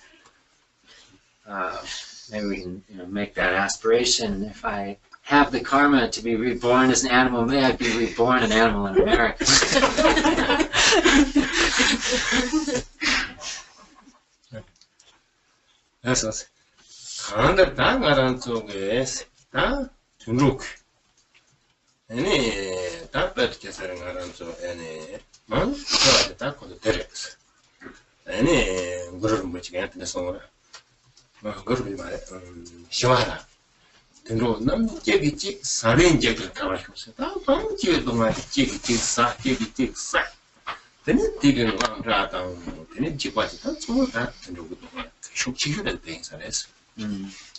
Maybe we can make that aspiration. If I have the karma to be reborn as an animal, may I be reborn an animal in America. That's Kanda Tangaran Soges, Tunuk. Any Tapet Kesarangaranso, any man, so the taco the Terex. Any Guru which get the Sora. Guru Shawara. The road, none Jiggy Sarin Jiggy Kawashus. Don't you do my Jiggy Sa, Jiggy Sa. Then it didn't run right down, then it Jibati, that's all that, and you should cheer the things, I guess.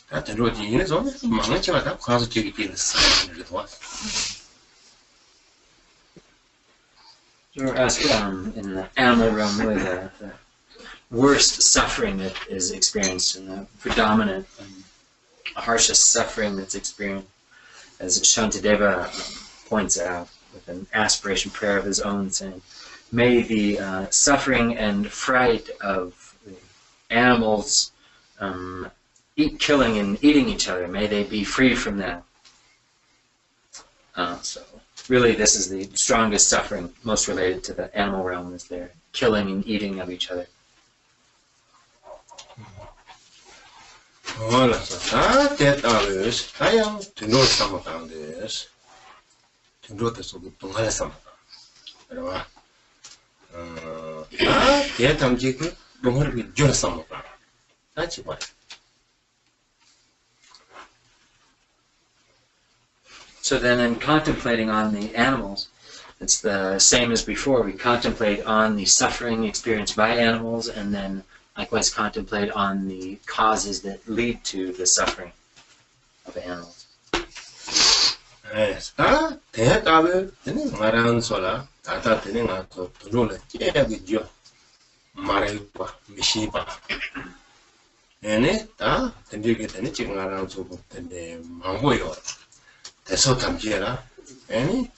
That the road is on it, Mangacha, that causes Jiggy Sa, and it was. You're asked in the animal realm, really the worst suffering that is experienced and the predominant harshest suffering that's experienced, as Shantideva points out with an aspiration prayer of his own, saying, may the suffering and fright of the animals killing and eating each other, may they be free from that. So really this is the strongest suffering, most related to the animal realm, is their killing and eating of each other. Voilà, ça tête à l'eus, ayant, tu n'as pas tant d'eus, tu n'as pas tant de temps. Alors, 대탐지기 농어를 줄었어 먹어. 같이 봐. So then in contemplating on the animals, it's the same as before. We contemplate on the suffering experienced by animals and then likewise contemplate on the causes that lead to the suffering of animals. 대답을 되는 말하는 소라 다다 되는 것도 들어올래 깨야겠죠. 말해봐 미시봐. 얘네 다 던지게 되는 지금 말하는 소부터인데 망보여. 대서 담지해라. 얘네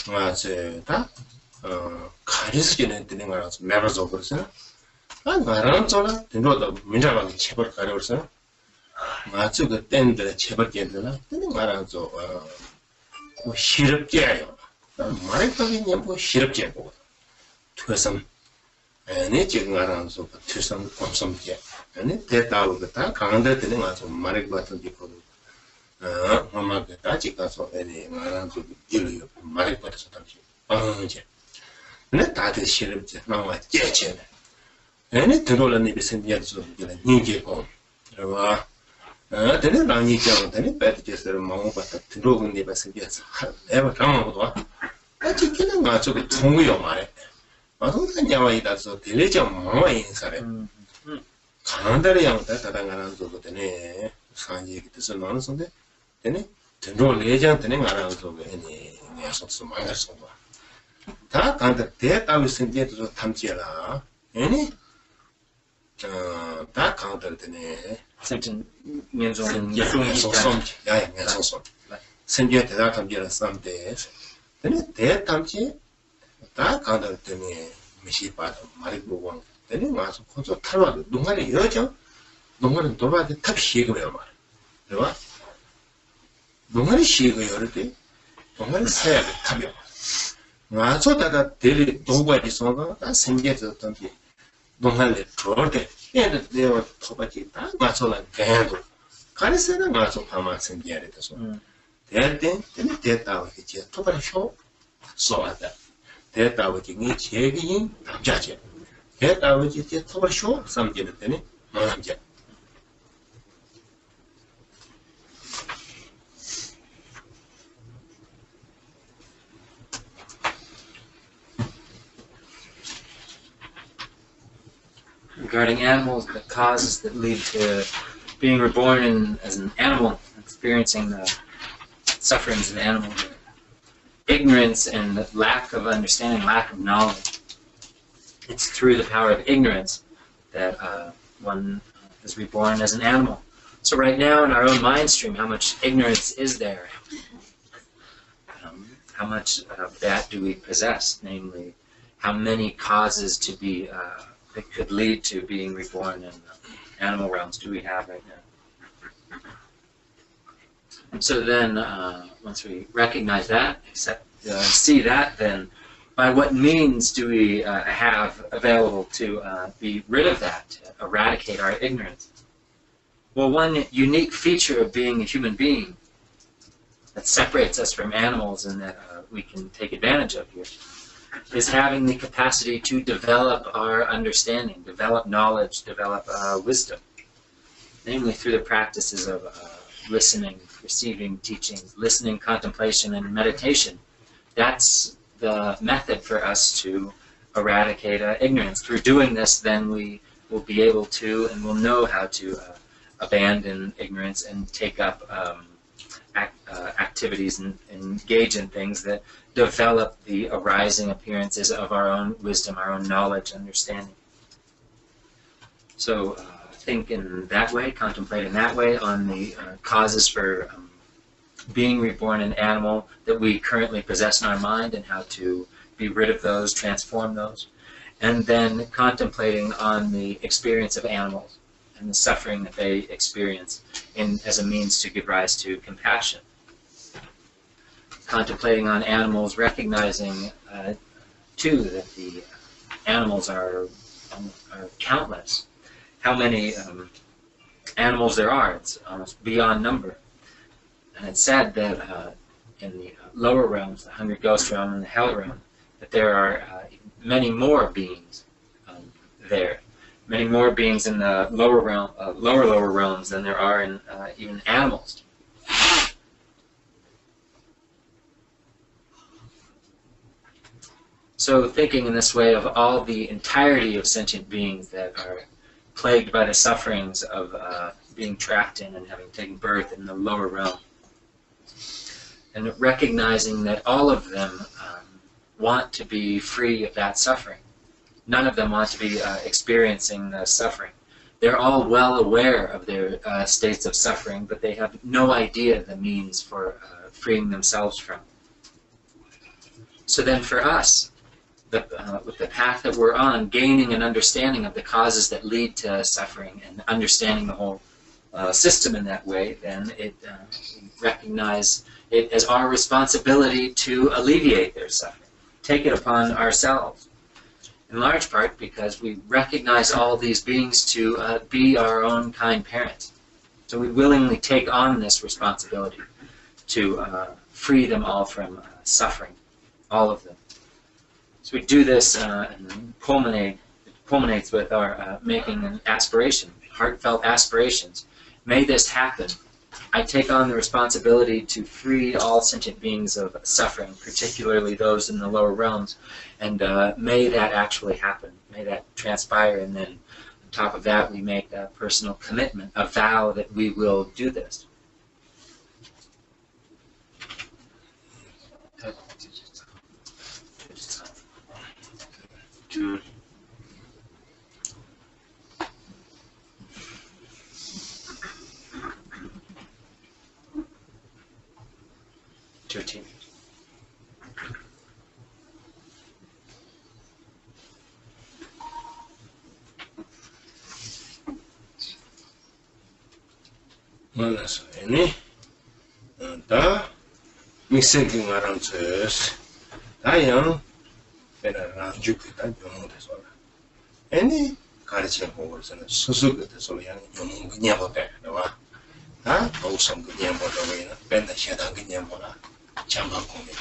맞아 가리스기는 되는 거라서 매버서 그러잖아. 말하는 소라 들어도 문자가 제발 가려서 맞아 그 땐데 제발 깨들라. 되는 말하는 소 뭐 시럽게요. 말했더니 뭐 시럽게고. 투섬 네 지금 알아서 투섬 곰섬게. 네 대다고 다 강한데 되는 거죠. 말할 것 같은 데거든. 엄마가 다시 가서 애니 말아서 일을 말할 것 같아서 당시. 이제. 네 다들 시럽게 나와 깨체. 애니 들어올는 입에 생겨서 이제 니게고. 그러봐. 되는 라니 있잖아. 되는 배트제스를 먹고 봤다. 들어오는 입에 생겨서 내가 강하고도 지키는 거 저거 통구요 말해. 그냥 와이다서 딜레죠 뭐와 인사래. 강한데를 양다 다당하는 소도 되네. 상지 뜻을 나는 선데 되네. 들어 레전 되는 거라는 소가 해니. 내가 속수 망했어 봐. 다 간다 대답을 생겨도 탐지해라. 아니 다 강들 되네. Simpson Mianzong 생겨 대답 탐지를 쌈대. 근데 대탐지 다 강들 때문에 미시 봐도 말이 보고 되네. 와서 고조 탈와 농가리 여죠. 농가는 돌아도 탑 시고요 말. 그래봐. 농가리 시고 여르데 농가리 새야 탑이요. 와서 다다 대리 도구가 있어서 다 생겨서 던지 농가리 돌때 얘는 내가 토바지 다 맞춰라 개도 가르세는 맞춰 파마 생겨야 돼서 대때 때문에 대다고 했지 토바리 쇼 소하다 대다고 지금 제기 남자지 대다고 이제 토바리 쇼 삼기를 때문에 남자 regarding animals, the causes that lead to being reborn as an animal, experiencing the sufferings of animals, ignorance and lack of understanding, lack of knowledge. It's through the power of ignorance that one is reborn as an animal. So right now in our own mind stream, how much ignorance is there? How much of that do we possess? Namely, how many causes to be that could lead to being reborn in animal realms do we have right now? And so then, once we recognize that, see that, then by what means do we have available to be rid of that, to eradicate our ignorance? Well, one unique feature of being a human being that separates us from animals and that we can take advantage of here is having the capacity to develop our understanding, develop knowledge, develop wisdom, namely through the practices of listening, receiving teachings, listening, contemplation, and meditation. That's the method for us to eradicate ignorance. Through doing this, then we will be able to and will know how to abandon ignorance and take up activities and engage in things that develop the arising appearances of our own wisdom, our own knowledge, understanding. So think in that way, contemplate in that way on the causes for being reborn an animal that we currently possess in our mind and how to be rid of those, transform those. And then contemplating on the experience of animals and the suffering that they experience as a means to give rise to compassion. Contemplating on animals, recognizing too that the animals are countless. How many animals there are, it's almost beyond number. And it's said that in the lower realms, the Hungry Ghost realm and the Hell realm, that there are many more beings there. Many more beings in the lower realm, lower realms than there are in even animals. So thinking in this way of all the entirety of sentient beings that are plagued by the sufferings of being trapped in and having taken birth in the lower realm, and recognizing that all of them want to be free of that suffering. None of them want to be experiencing the suffering. They're all well aware of their states of suffering, but they have no idea the means for freeing themselves from. So then for us, with the path that we're on, gaining an understanding of the causes that lead to suffering and understanding the whole system in that way, then we recognize it as our responsibility to alleviate their suffering, take it upon ourselves. In large part because we recognize all these beings to be our own kind parents. So we willingly take on this responsibility to free them all from suffering, all of them. So we do this and culminates with our making an aspiration, heartfelt aspirations. May this happen. I take on the responsibility to free all sentient beings of suffering, particularly those in the lower realms, and may that actually happen. May that transpire, and then on top of that we make a personal commitment, a vow that we will do this. Manas ini, 다 미생긴 말한테 다양 benar juga kita ngomong desola. Ini karecen ngomongnya susu kita desola yang ngomong gini apa teh, doa. Ah, tahu sam gini apa doa ini, benda siapa gini apa, jambang kumi,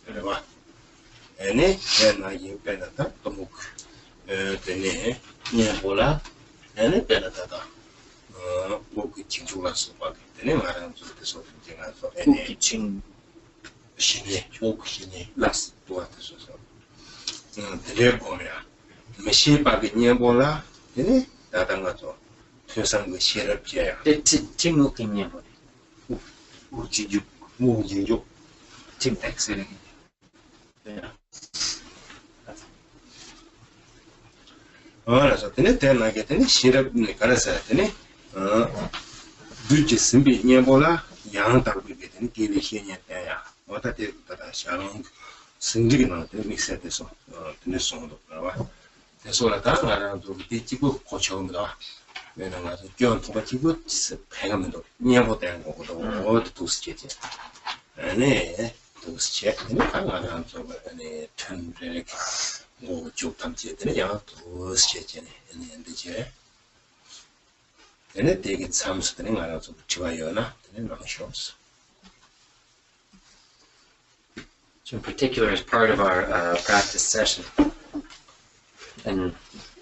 doa. Ini benda yang benda tak temuk, ini ni apa ini benda tak. Buku cingculah sebab ini marah untuk desola jangan so. Ini cing sini, buku sini, las tua desola. Dile 보면 메시바게 녀보라 이네 나당가죠 표상 그 시럽지야 팅묵 녀보 우지juk 무지juk 팅택스리 그래서 되네 대나게 되네 시럽네 가라서 되네 두지 심비 녀보라 양답게 되네 길이시냐 때야 어떻게 다다 샤롱 승질이 나한테 믹스해서 드네송도 나와. 대소라다 나라도 뒤집고 고쳐옵니다. 왜냐면 아주 교원 통과지고 배가면도 니야보다는 거고도 어디 도스제지. 네, 도스제. 근데 강한 쪽에 네 튼들이 뭐 쪽탐지들이 야 도스제지네. 근데 얘네 되게 참스들이 말아서 좋아요나. 되는 거 싫었어. In particular, as part of our practice session, and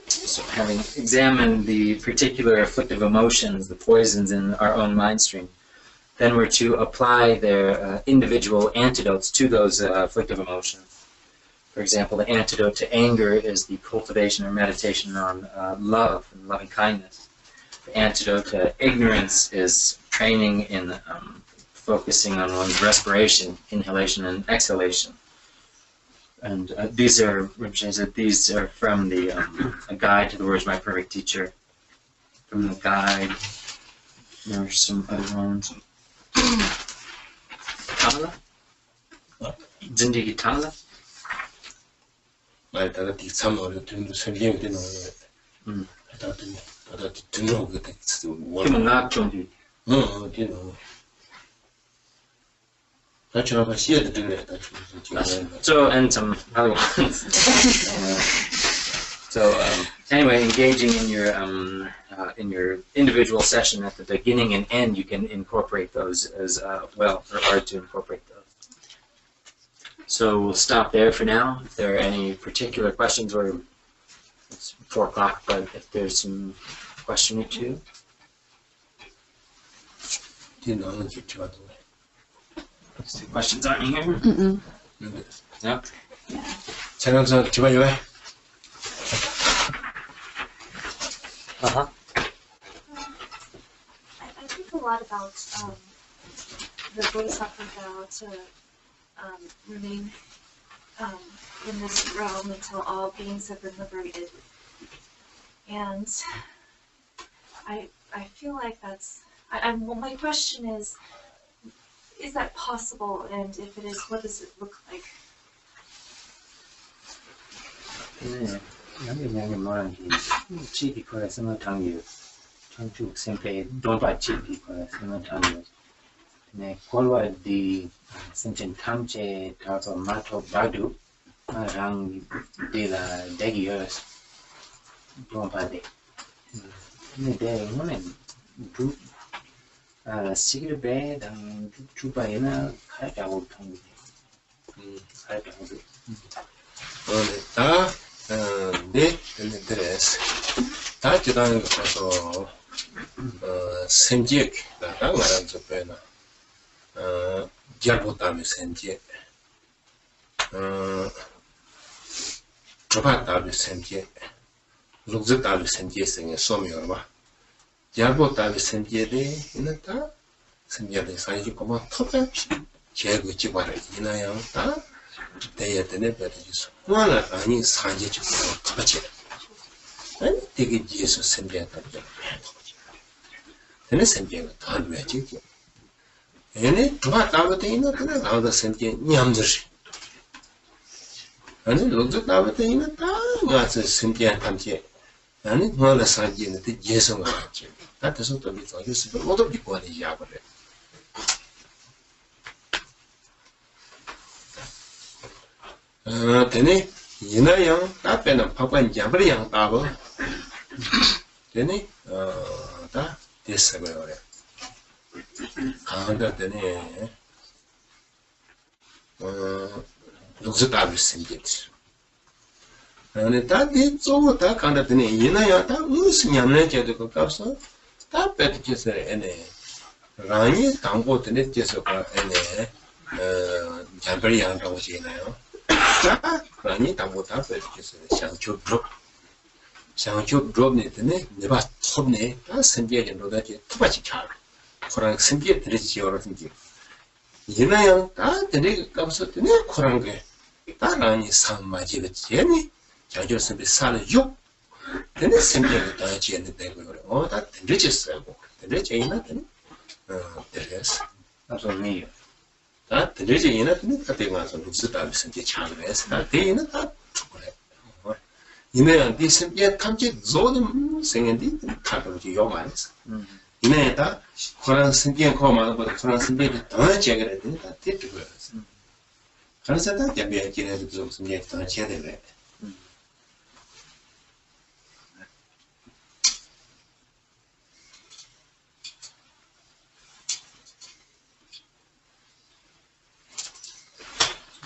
so having examined the particular afflictive emotions, the poisons in our own mind stream, then we're to apply their individual antidotes to those afflictive emotions. For example, the antidote to anger is the cultivation or meditation on love and loving kindness. The antidote to ignorance is training in focusing on one's respiration, inhalation and exhalation. And these are from the A Guide to the Words of My Perfect Teacher. From the guide, there are some other ones. Tala? Zindagi Tala? 말 다가 뒷삼으로 좀 설명이 되는 거예요. 다들 듣는 거 같아. Khenpo Ngagchung. 되는. So, and some other ones. Anyway, engaging in your individual session at the beginning and end, you can incorporate those as well, or are to incorporate those. So we'll stop there for now. If there are any particular questions or 4 o'clock, but if there's some question or two. Questions aren't here? Mm-mm. Yep. Uh-huh. I think a lot about the Bodhisattva vow to remain in this realm until all beings have been liberated. And I feel like that's, well, my question is that possible? And if it is, what does it look like?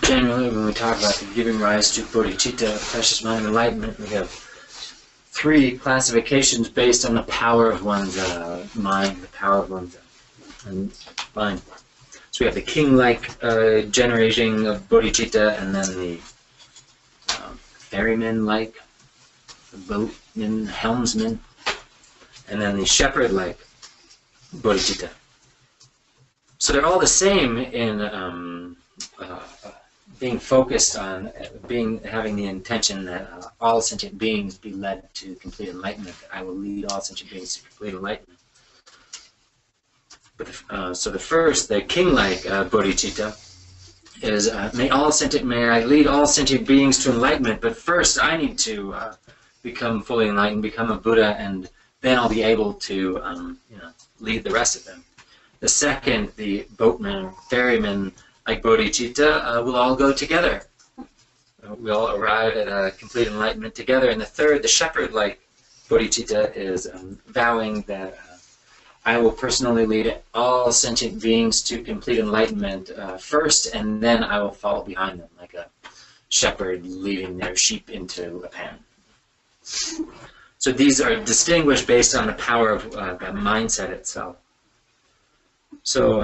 Generally, when we talk about giving rise to bodhicitta, precious mind enlightenment, we have 3 classifications based on the power of one's mind, the power of one's mind. So we have the king-like generating of bodhicitta, and then the ferryman-like, the boatman, helmsman, and then the shepherd-like bodhicitta. So they're all the same in being focused on having the intention that all sentient beings be led to complete enlightenment. I will lead all sentient beings to complete enlightenment. But so the first, the king-like bodhicitta, is may I lead all sentient beings to enlightenment. But first, I need to become fully enlightened, become a Buddha, and then I'll be able to lead the rest of them. The second, the boatman, ferryman, like bodhicitta, will all go together. We'll arrive at a complete enlightenment together. And the third, the shepherd-like bodhicitta, is vowing that I will personally lead all sentient beings to complete enlightenment first, and then I will follow behind them, like a shepherd leading their sheep into a pen. So these are distinguished based on the power of the mindset itself. So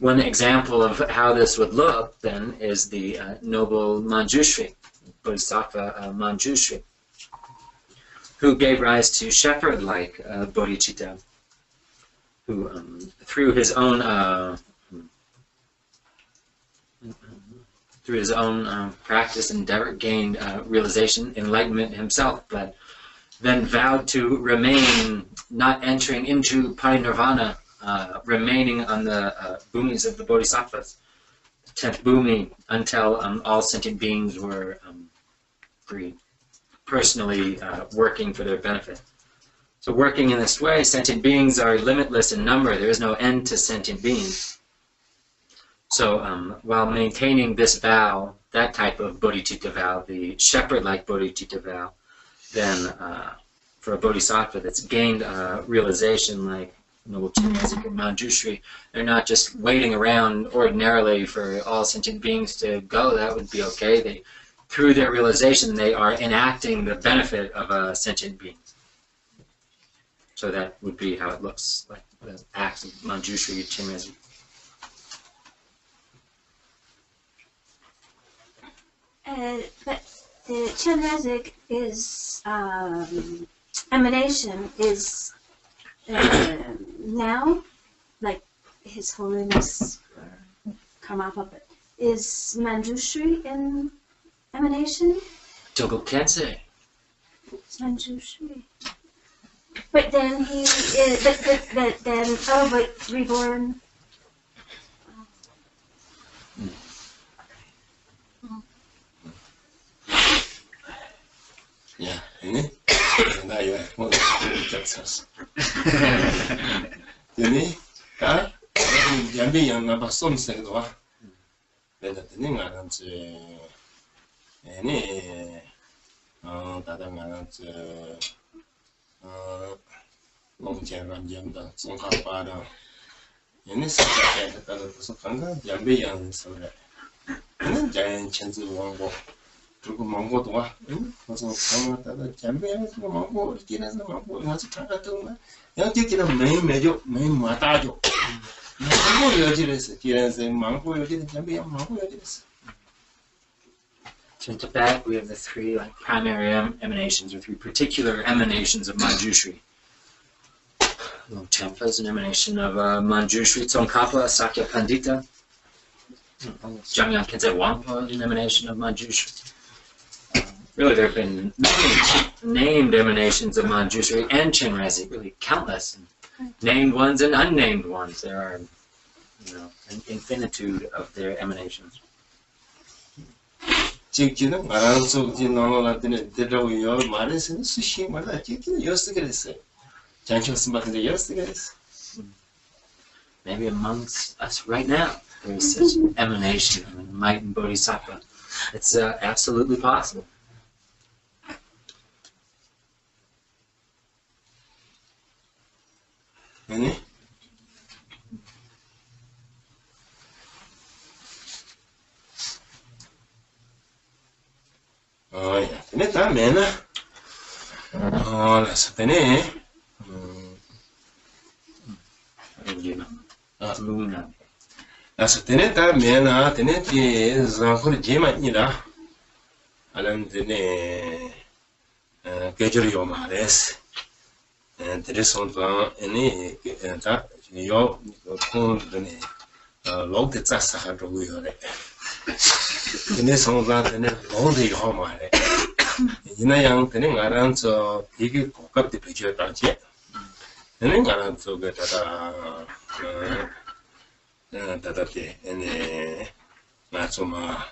one example of how this would look then is the noble Manjushri, Bodhisattva Manjushri, who gave rise to shepherd-like bodhicitta, who through his own practice and endeavor gained realization, enlightenment himself, but then vowed to remain, not entering into parinirvana, remaining on the bhumis of the bodhisattvas, 10th bhumi, until all sentient beings were freed, personally working for their benefit. So working in this way, sentient beings are limitless in number. There is no end to sentient beings. So while maintaining this vow, that type of bodhicitta vow, the shepherd-like bodhicitta vow, then for a bodhisattva that's gained realization like Noble Manjushri, they're not just waiting around ordinarily for all sentient beings to go. That would be okay. Through their realization, they are enacting the benefit of a sentient being. So that would be how it looks like the acts of Manjushri Chenrezig. But the Chenrezig is emanation is now, like His Holiness Karmapa, is Manjushri in emanation? Tulku Sang-ngag. Manjushri. But then he is, but reborn. Yeah, ini, na yo, mo Texas. Ini, ka, jambi yang apa som segwa. Beda ini ngaran ce, ini, tada ngaran ce, Lojong ranjam da, songkap pada. Ini sekarang kita tu sekarang jambi yang sebenarnya. Ini jangan censi wanggo. Tulku manggo tua, masuk kamar tadi jambi masuk manggo, kira manggo masuk kamar tu, yang kira main mejo, main mata jo, manggo ya jelas, kira manggo ya jelas jambi yang manggo ya jelas. So in Tibet, we have the three primary emanations, or three particular emanations of Manjushri. Longchenpa is an emanation of Manjushri, Tsongkhapa, Sakya Pandita. Jamyang Khyentse Wangpo is an emanation of Manjushri. Really, there have been many named emanations of Manjushri and Chenrezig, really countless, named ones and unnamed ones. There are, an infinitude of their emanations. 지금은 알아서 지나가는데 대로요 말에서는 수시마다 지금 여스그랬어요. 장치스 같은데 여스그랬어. Maybe amongst us right now, there is such an emanation of enlightened bodhisattva. It's absolutely possible. 아니? 야, 근데 다 매나. 그래서 되네. 그래서 되네 다 매나, 되네 그 자고를 제만이다. 알람 되네. 계절이 오마레스. Interessantement, ini kita yo pun ini log de zasa kan rogu yore. Ini sangat ini log de yo mare. Ini yang ini ngaran so tiga kokap di pijat aja. Ini ngaran so kita tata ini ngasuma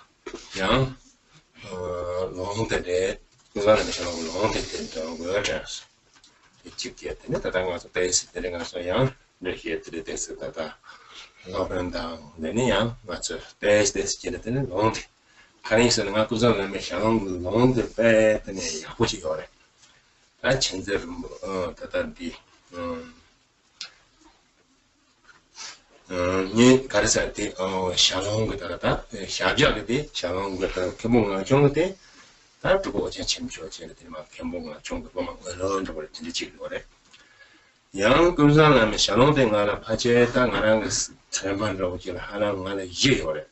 yang log de kita ni kalau log de kita guys. Chiquete, ne tata ngaso tes tere ngaso yang ne hiete tes tata ngapenda ne ni yang ngaso tes chile tene long kani se nga tu zan me shang long de pe tene ya hu chi yore a chenze tata di ni karisa ti shang ge tata sha ja ge di shang ge ta Khenpo Ngagchung de 두고 어제 침쇼 제네들이 막 캔봉아 총도 보면 어느 정도 진짜 지금 거래 양 금상하면 샤롱된 거나 파제 땅 하나 잘만라고 지금 하나 이해 거래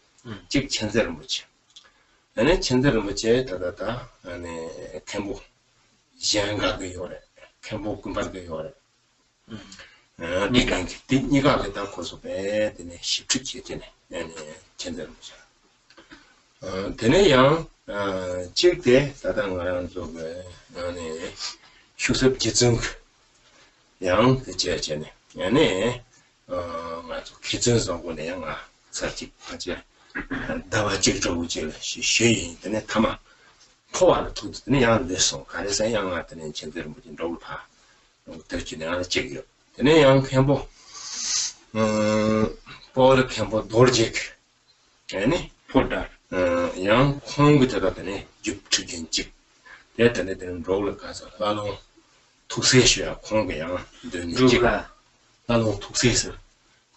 즉 천세를 묻지 안에 천세를 묻지 다다다 안에 캔봉 이해가 그 요래 캔봉 금방 그 요래 니가 그다 고소배 되네 쉽지 되네 아니 천세를 묻지 되네 양 직대 다당하는 쪽에 안에 휴습 기증 양 제제네 안에 아주 기증성분의 양아 사직 하지 다와 직종우질 시시 되네 타마 포와는 두드네 양을 냈어 가래서 양한테는 제대로 무진 롤파 들지는 않아 직이요 되네 양 캠보 보르 캠보 노르직 아니 폴다 양 콩부터가 되네 육축인직 내한테 되는 롤을 가서 나는 독세시야 콩이야 누가 나는 독세에서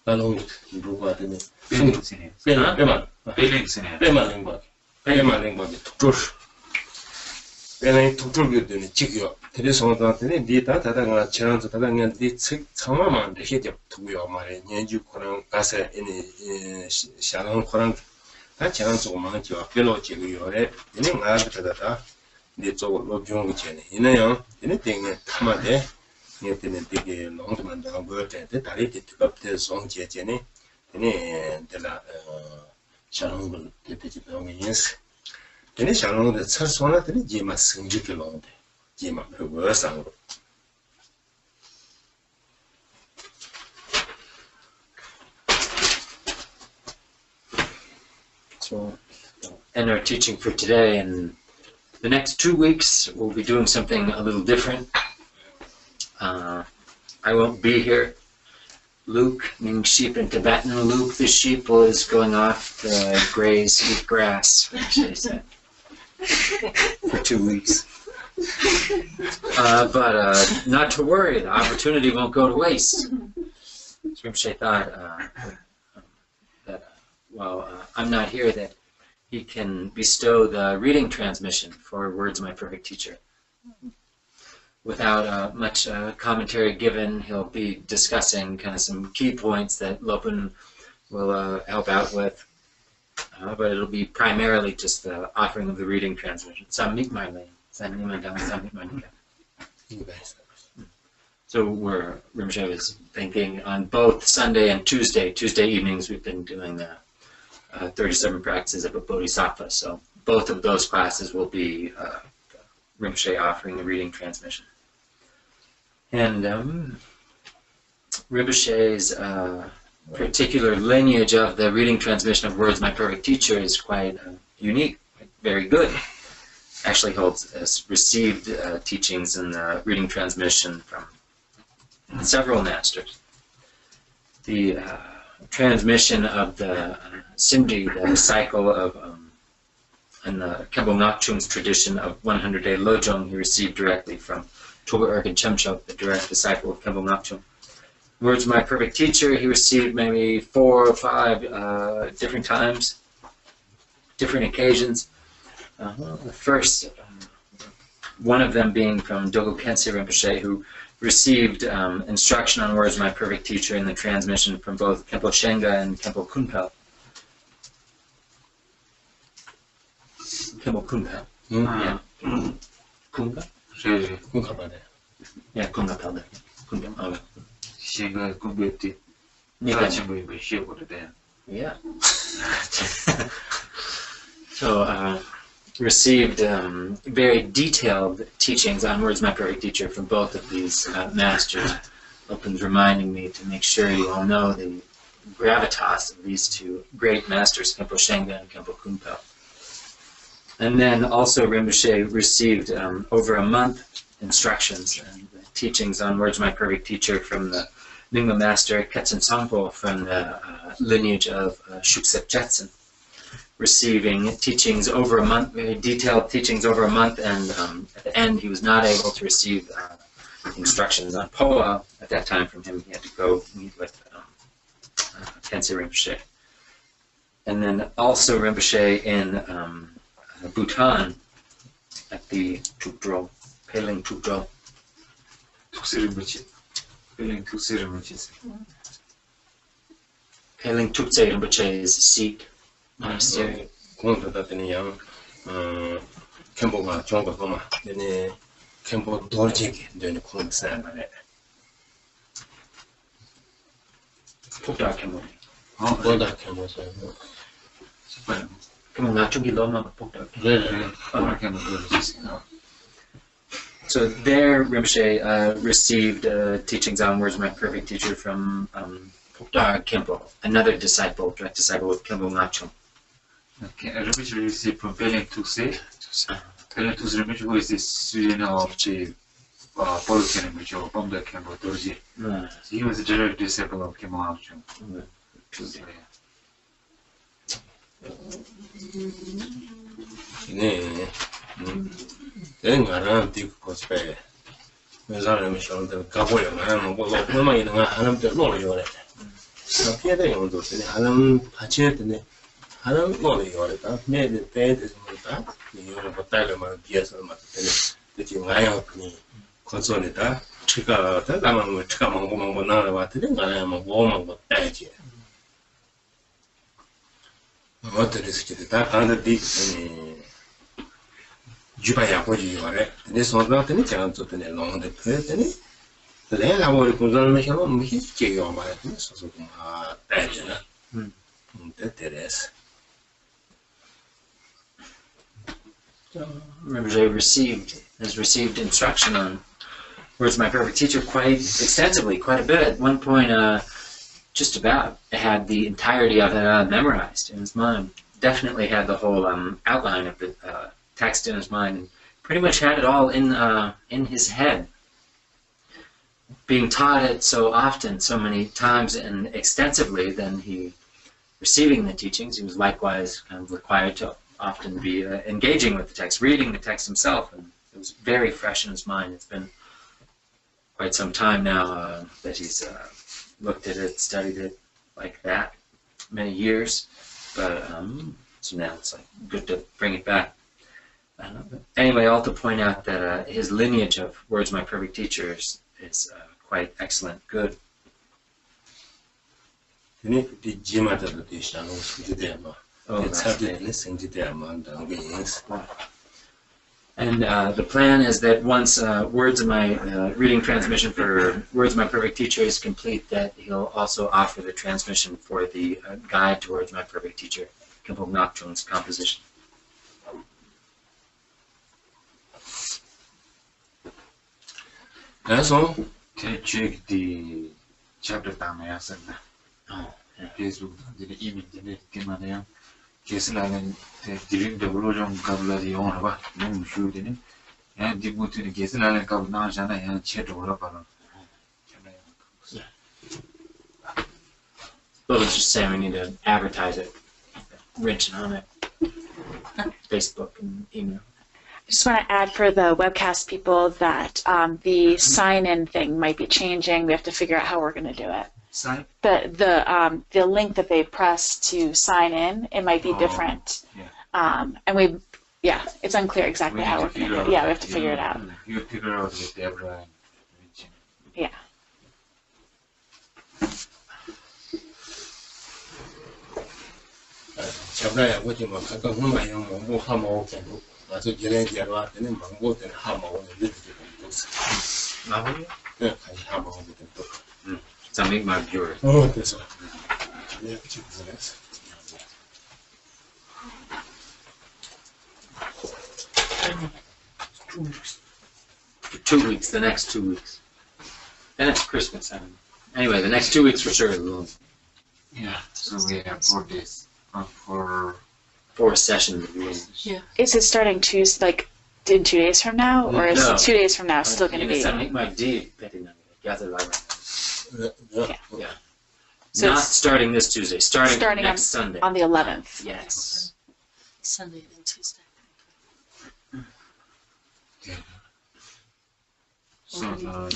나는 누가 되네 빌링스네. 빼만 빌링스네. 빼만 랭바기 독돌 빼는 독돌이 되는 직이요 그래서 나한테 니다 다다가 지난주 다다가 니책 상마만 되게 두고요 말에 년주 코랑 가서 이 샤랑 코랑 다 지난주 오만지와 별로 지고요래 얘는 나부터다 네 쪽으로 로종 전에 얘는요 얘는 되게 타마데 얘는 되게 농도만 더 보일 때 다리 뒤집어 송제제네 얘네 데라 샤롱을 되지 병이 있어 얘네 샤롱을 철소나들이 지마 승주를 넣는데 지마 그거 상으로 So, end our teaching for today, and the next 2 weeks we'll be doing something a little different. I won't be here. Luke, meaning sheep in Tibetan, Luke the sheep was going off to graze, eat grass, they said, for 2 weeks. But not to worry, the opportunity won't go to waste. Rinpoche thought that while I'm not here, that he can bestow the reading transmission for Words of My Perfect Teacher. Without much commentary given, he'll be discussing kind of some key points that Lopen will help out with. But it'll be primarily just the offering of the reading transmission. So Rinpoche was thinking on both Sunday and Tuesday evenings, we've been doing the 37 practices of a Bodhisattva. So both of those classes will be Rinpoche offering the reading transmission. And Rinpoche's particular lineage of the reading transmission of Words My Perfect Teacher is quite unique, very good. Actually has received teachings in the reading transmission from several masters. The transmission of the Simdi, the cycle of, and the Khenpo Ngagchung's tradition of 100-day Lojong, he received directly from Tulku Sang-ngag Rinpoche, the direct disciple of Khenpo Ngagchung. Words of My Perfect Teacher, he received maybe 4 or 5 different times, different occasions. The first, one of them being from Dogu Khenpo Rinpoche, who received instruction on Words of My Perfect Teacher in the transmission from both Khenpo Shenga and Khenpo Kunpa. Khenpo Kunpa. Yeah. Kunpa? Yeah, Kunpa Pelder. Kunpa. Okay. Yeah. So, received very detailed teachings on Words of My Perfect Teacher from both of these masters. Lopen's reminding me to make sure you all know the gravitas of these two great masters, Khenpo Shenga and Khenpo Kunpa. And then also Rinpoche received over a month instructions and teachings on Words of My Perfect Teacher from the Nyingma master Ketsen Sangpo from the lineage of Shuksep Jetsen. Receiving teachings over a month, very detailed teachings over a month, and at the end he was not able to receive instructions on Poa. At that time from him he had to go meet with Khenpo Rinpoche. And then also Rinpoche in Bhutan at the Tukdro, Peling Tukdro. Tulku Rinpoche. Tulku Rinpoche. Peling Tukse Rinpoche is a Sikh monastery. Khenpo Ngagchung then Khenpo Dorje then Tulku Sang-ngag Pukdar Khenpo. Khenpo Khenpo Ngagchung ki loma Pukdar. So there, Rinpoche received teachings on Words of My Perfect Teacher from Pukdar Khenpo, another disciple, direct disciple of Khenpo Ngagchung. Rinpoche received from Peling Tukse. Peling Tukse Rinpoche, who is the student of the Patrul Rinpoche, or Pumda Khenpo Dorje. He was a direct disciple of Khenpo Ngagchung. then ngaran dik kospe mezan me shon de gabo ya ngaran mo lo mo ma ina hanam de lo yo le so pie de yo do de hanam pache de ne hanam lo yo le ta me de de mo ta ni yo mo ta le ma pie so ma de ne de ji nga yo ni konso le ta chika ta la ma mo chika mo na la ba de ngaran mo wo mo ta ji mo de ris ki de ta kan de di Jubaya Hoji Yore, this one not any chance of the long the credit. The land I will concern me, his jay on my so Dajana. That it is. Rinpoche has received instruction on Words of My Perfect Teacher quite extensively, quite a bit. At one point, just about had the entirety of it memorized in his mind. Definitely had the whole outline of the text in his mind, and pretty much had it all in his head. Being taught it so often, so many times and extensively, then he, receiving the teachings, he was likewise kind of required to often be engaging with the text, reading the text himself, and it was very fresh in his mind. It's been quite some time now that he's looked at it, studied it like that, many years, but so now it's like good to bring it back. Anyway, all to point out that his lineage of Words of My Perfect Teacher is quite excellent, good. The Jima de the Shan was the demo. It's hardly listening to them on the wings. And the plan is that once Words of My reading transmission for Words of My Perfect Teacher is complete, that he'll also offer the transmission for the guide to Words of My Perfect Teacher, Khenpo Ngagchung's composition. That's all. Check the chapter down there, said Facebook, the image, the Kimania, Keslan, during the Lojong Kabla, the owner, no shooting, and the Mutu, the Keslan, Kabnajana, and Chet or Rapper. Well, let's just say we need to advertise it, written on it, Facebook and email. I just want to add for the webcast people that the sign-in thing might be changing. We have to figure out how we're going to do it. Sign? The link that they press to sign in, it might be different. Yeah. And it's unclear exactly how we're going to do it. Yeah, we have to figure it out. You figure out with Deborah and Richie. Yeah. Chabra, what you want, I got no my own more hammer. I took your lady around and then Mango and hammer on the little books. Yeah, I hammer on the book. So I make my viewers. Oh, that's all. Yeah, For 2 weeks, the next 2 weeks. Then it's Christmas. Anyway, the next 2 weeks for sure. Yeah, so we have 4 days. For 4 sessions. Yeah. Is it starting Tuesday, like in 2 days from now, or is it 2 days from now still going to be? I make my deed. Yeah. So not starting this Tuesday. Starting next Sunday. On the 11th. Yes. Sunday and Tuesday. so the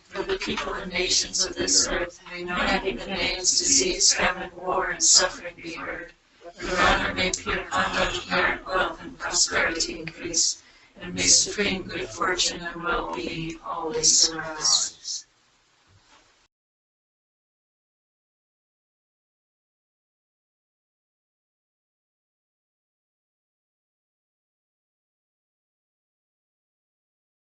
For the people and nations of this earth, may no epidemics, disease, famine, war, and suffering be heard. Your honor may pure conduct, merit, wealth, and prosperity increase, and may supreme good fortune and well-being always surround us.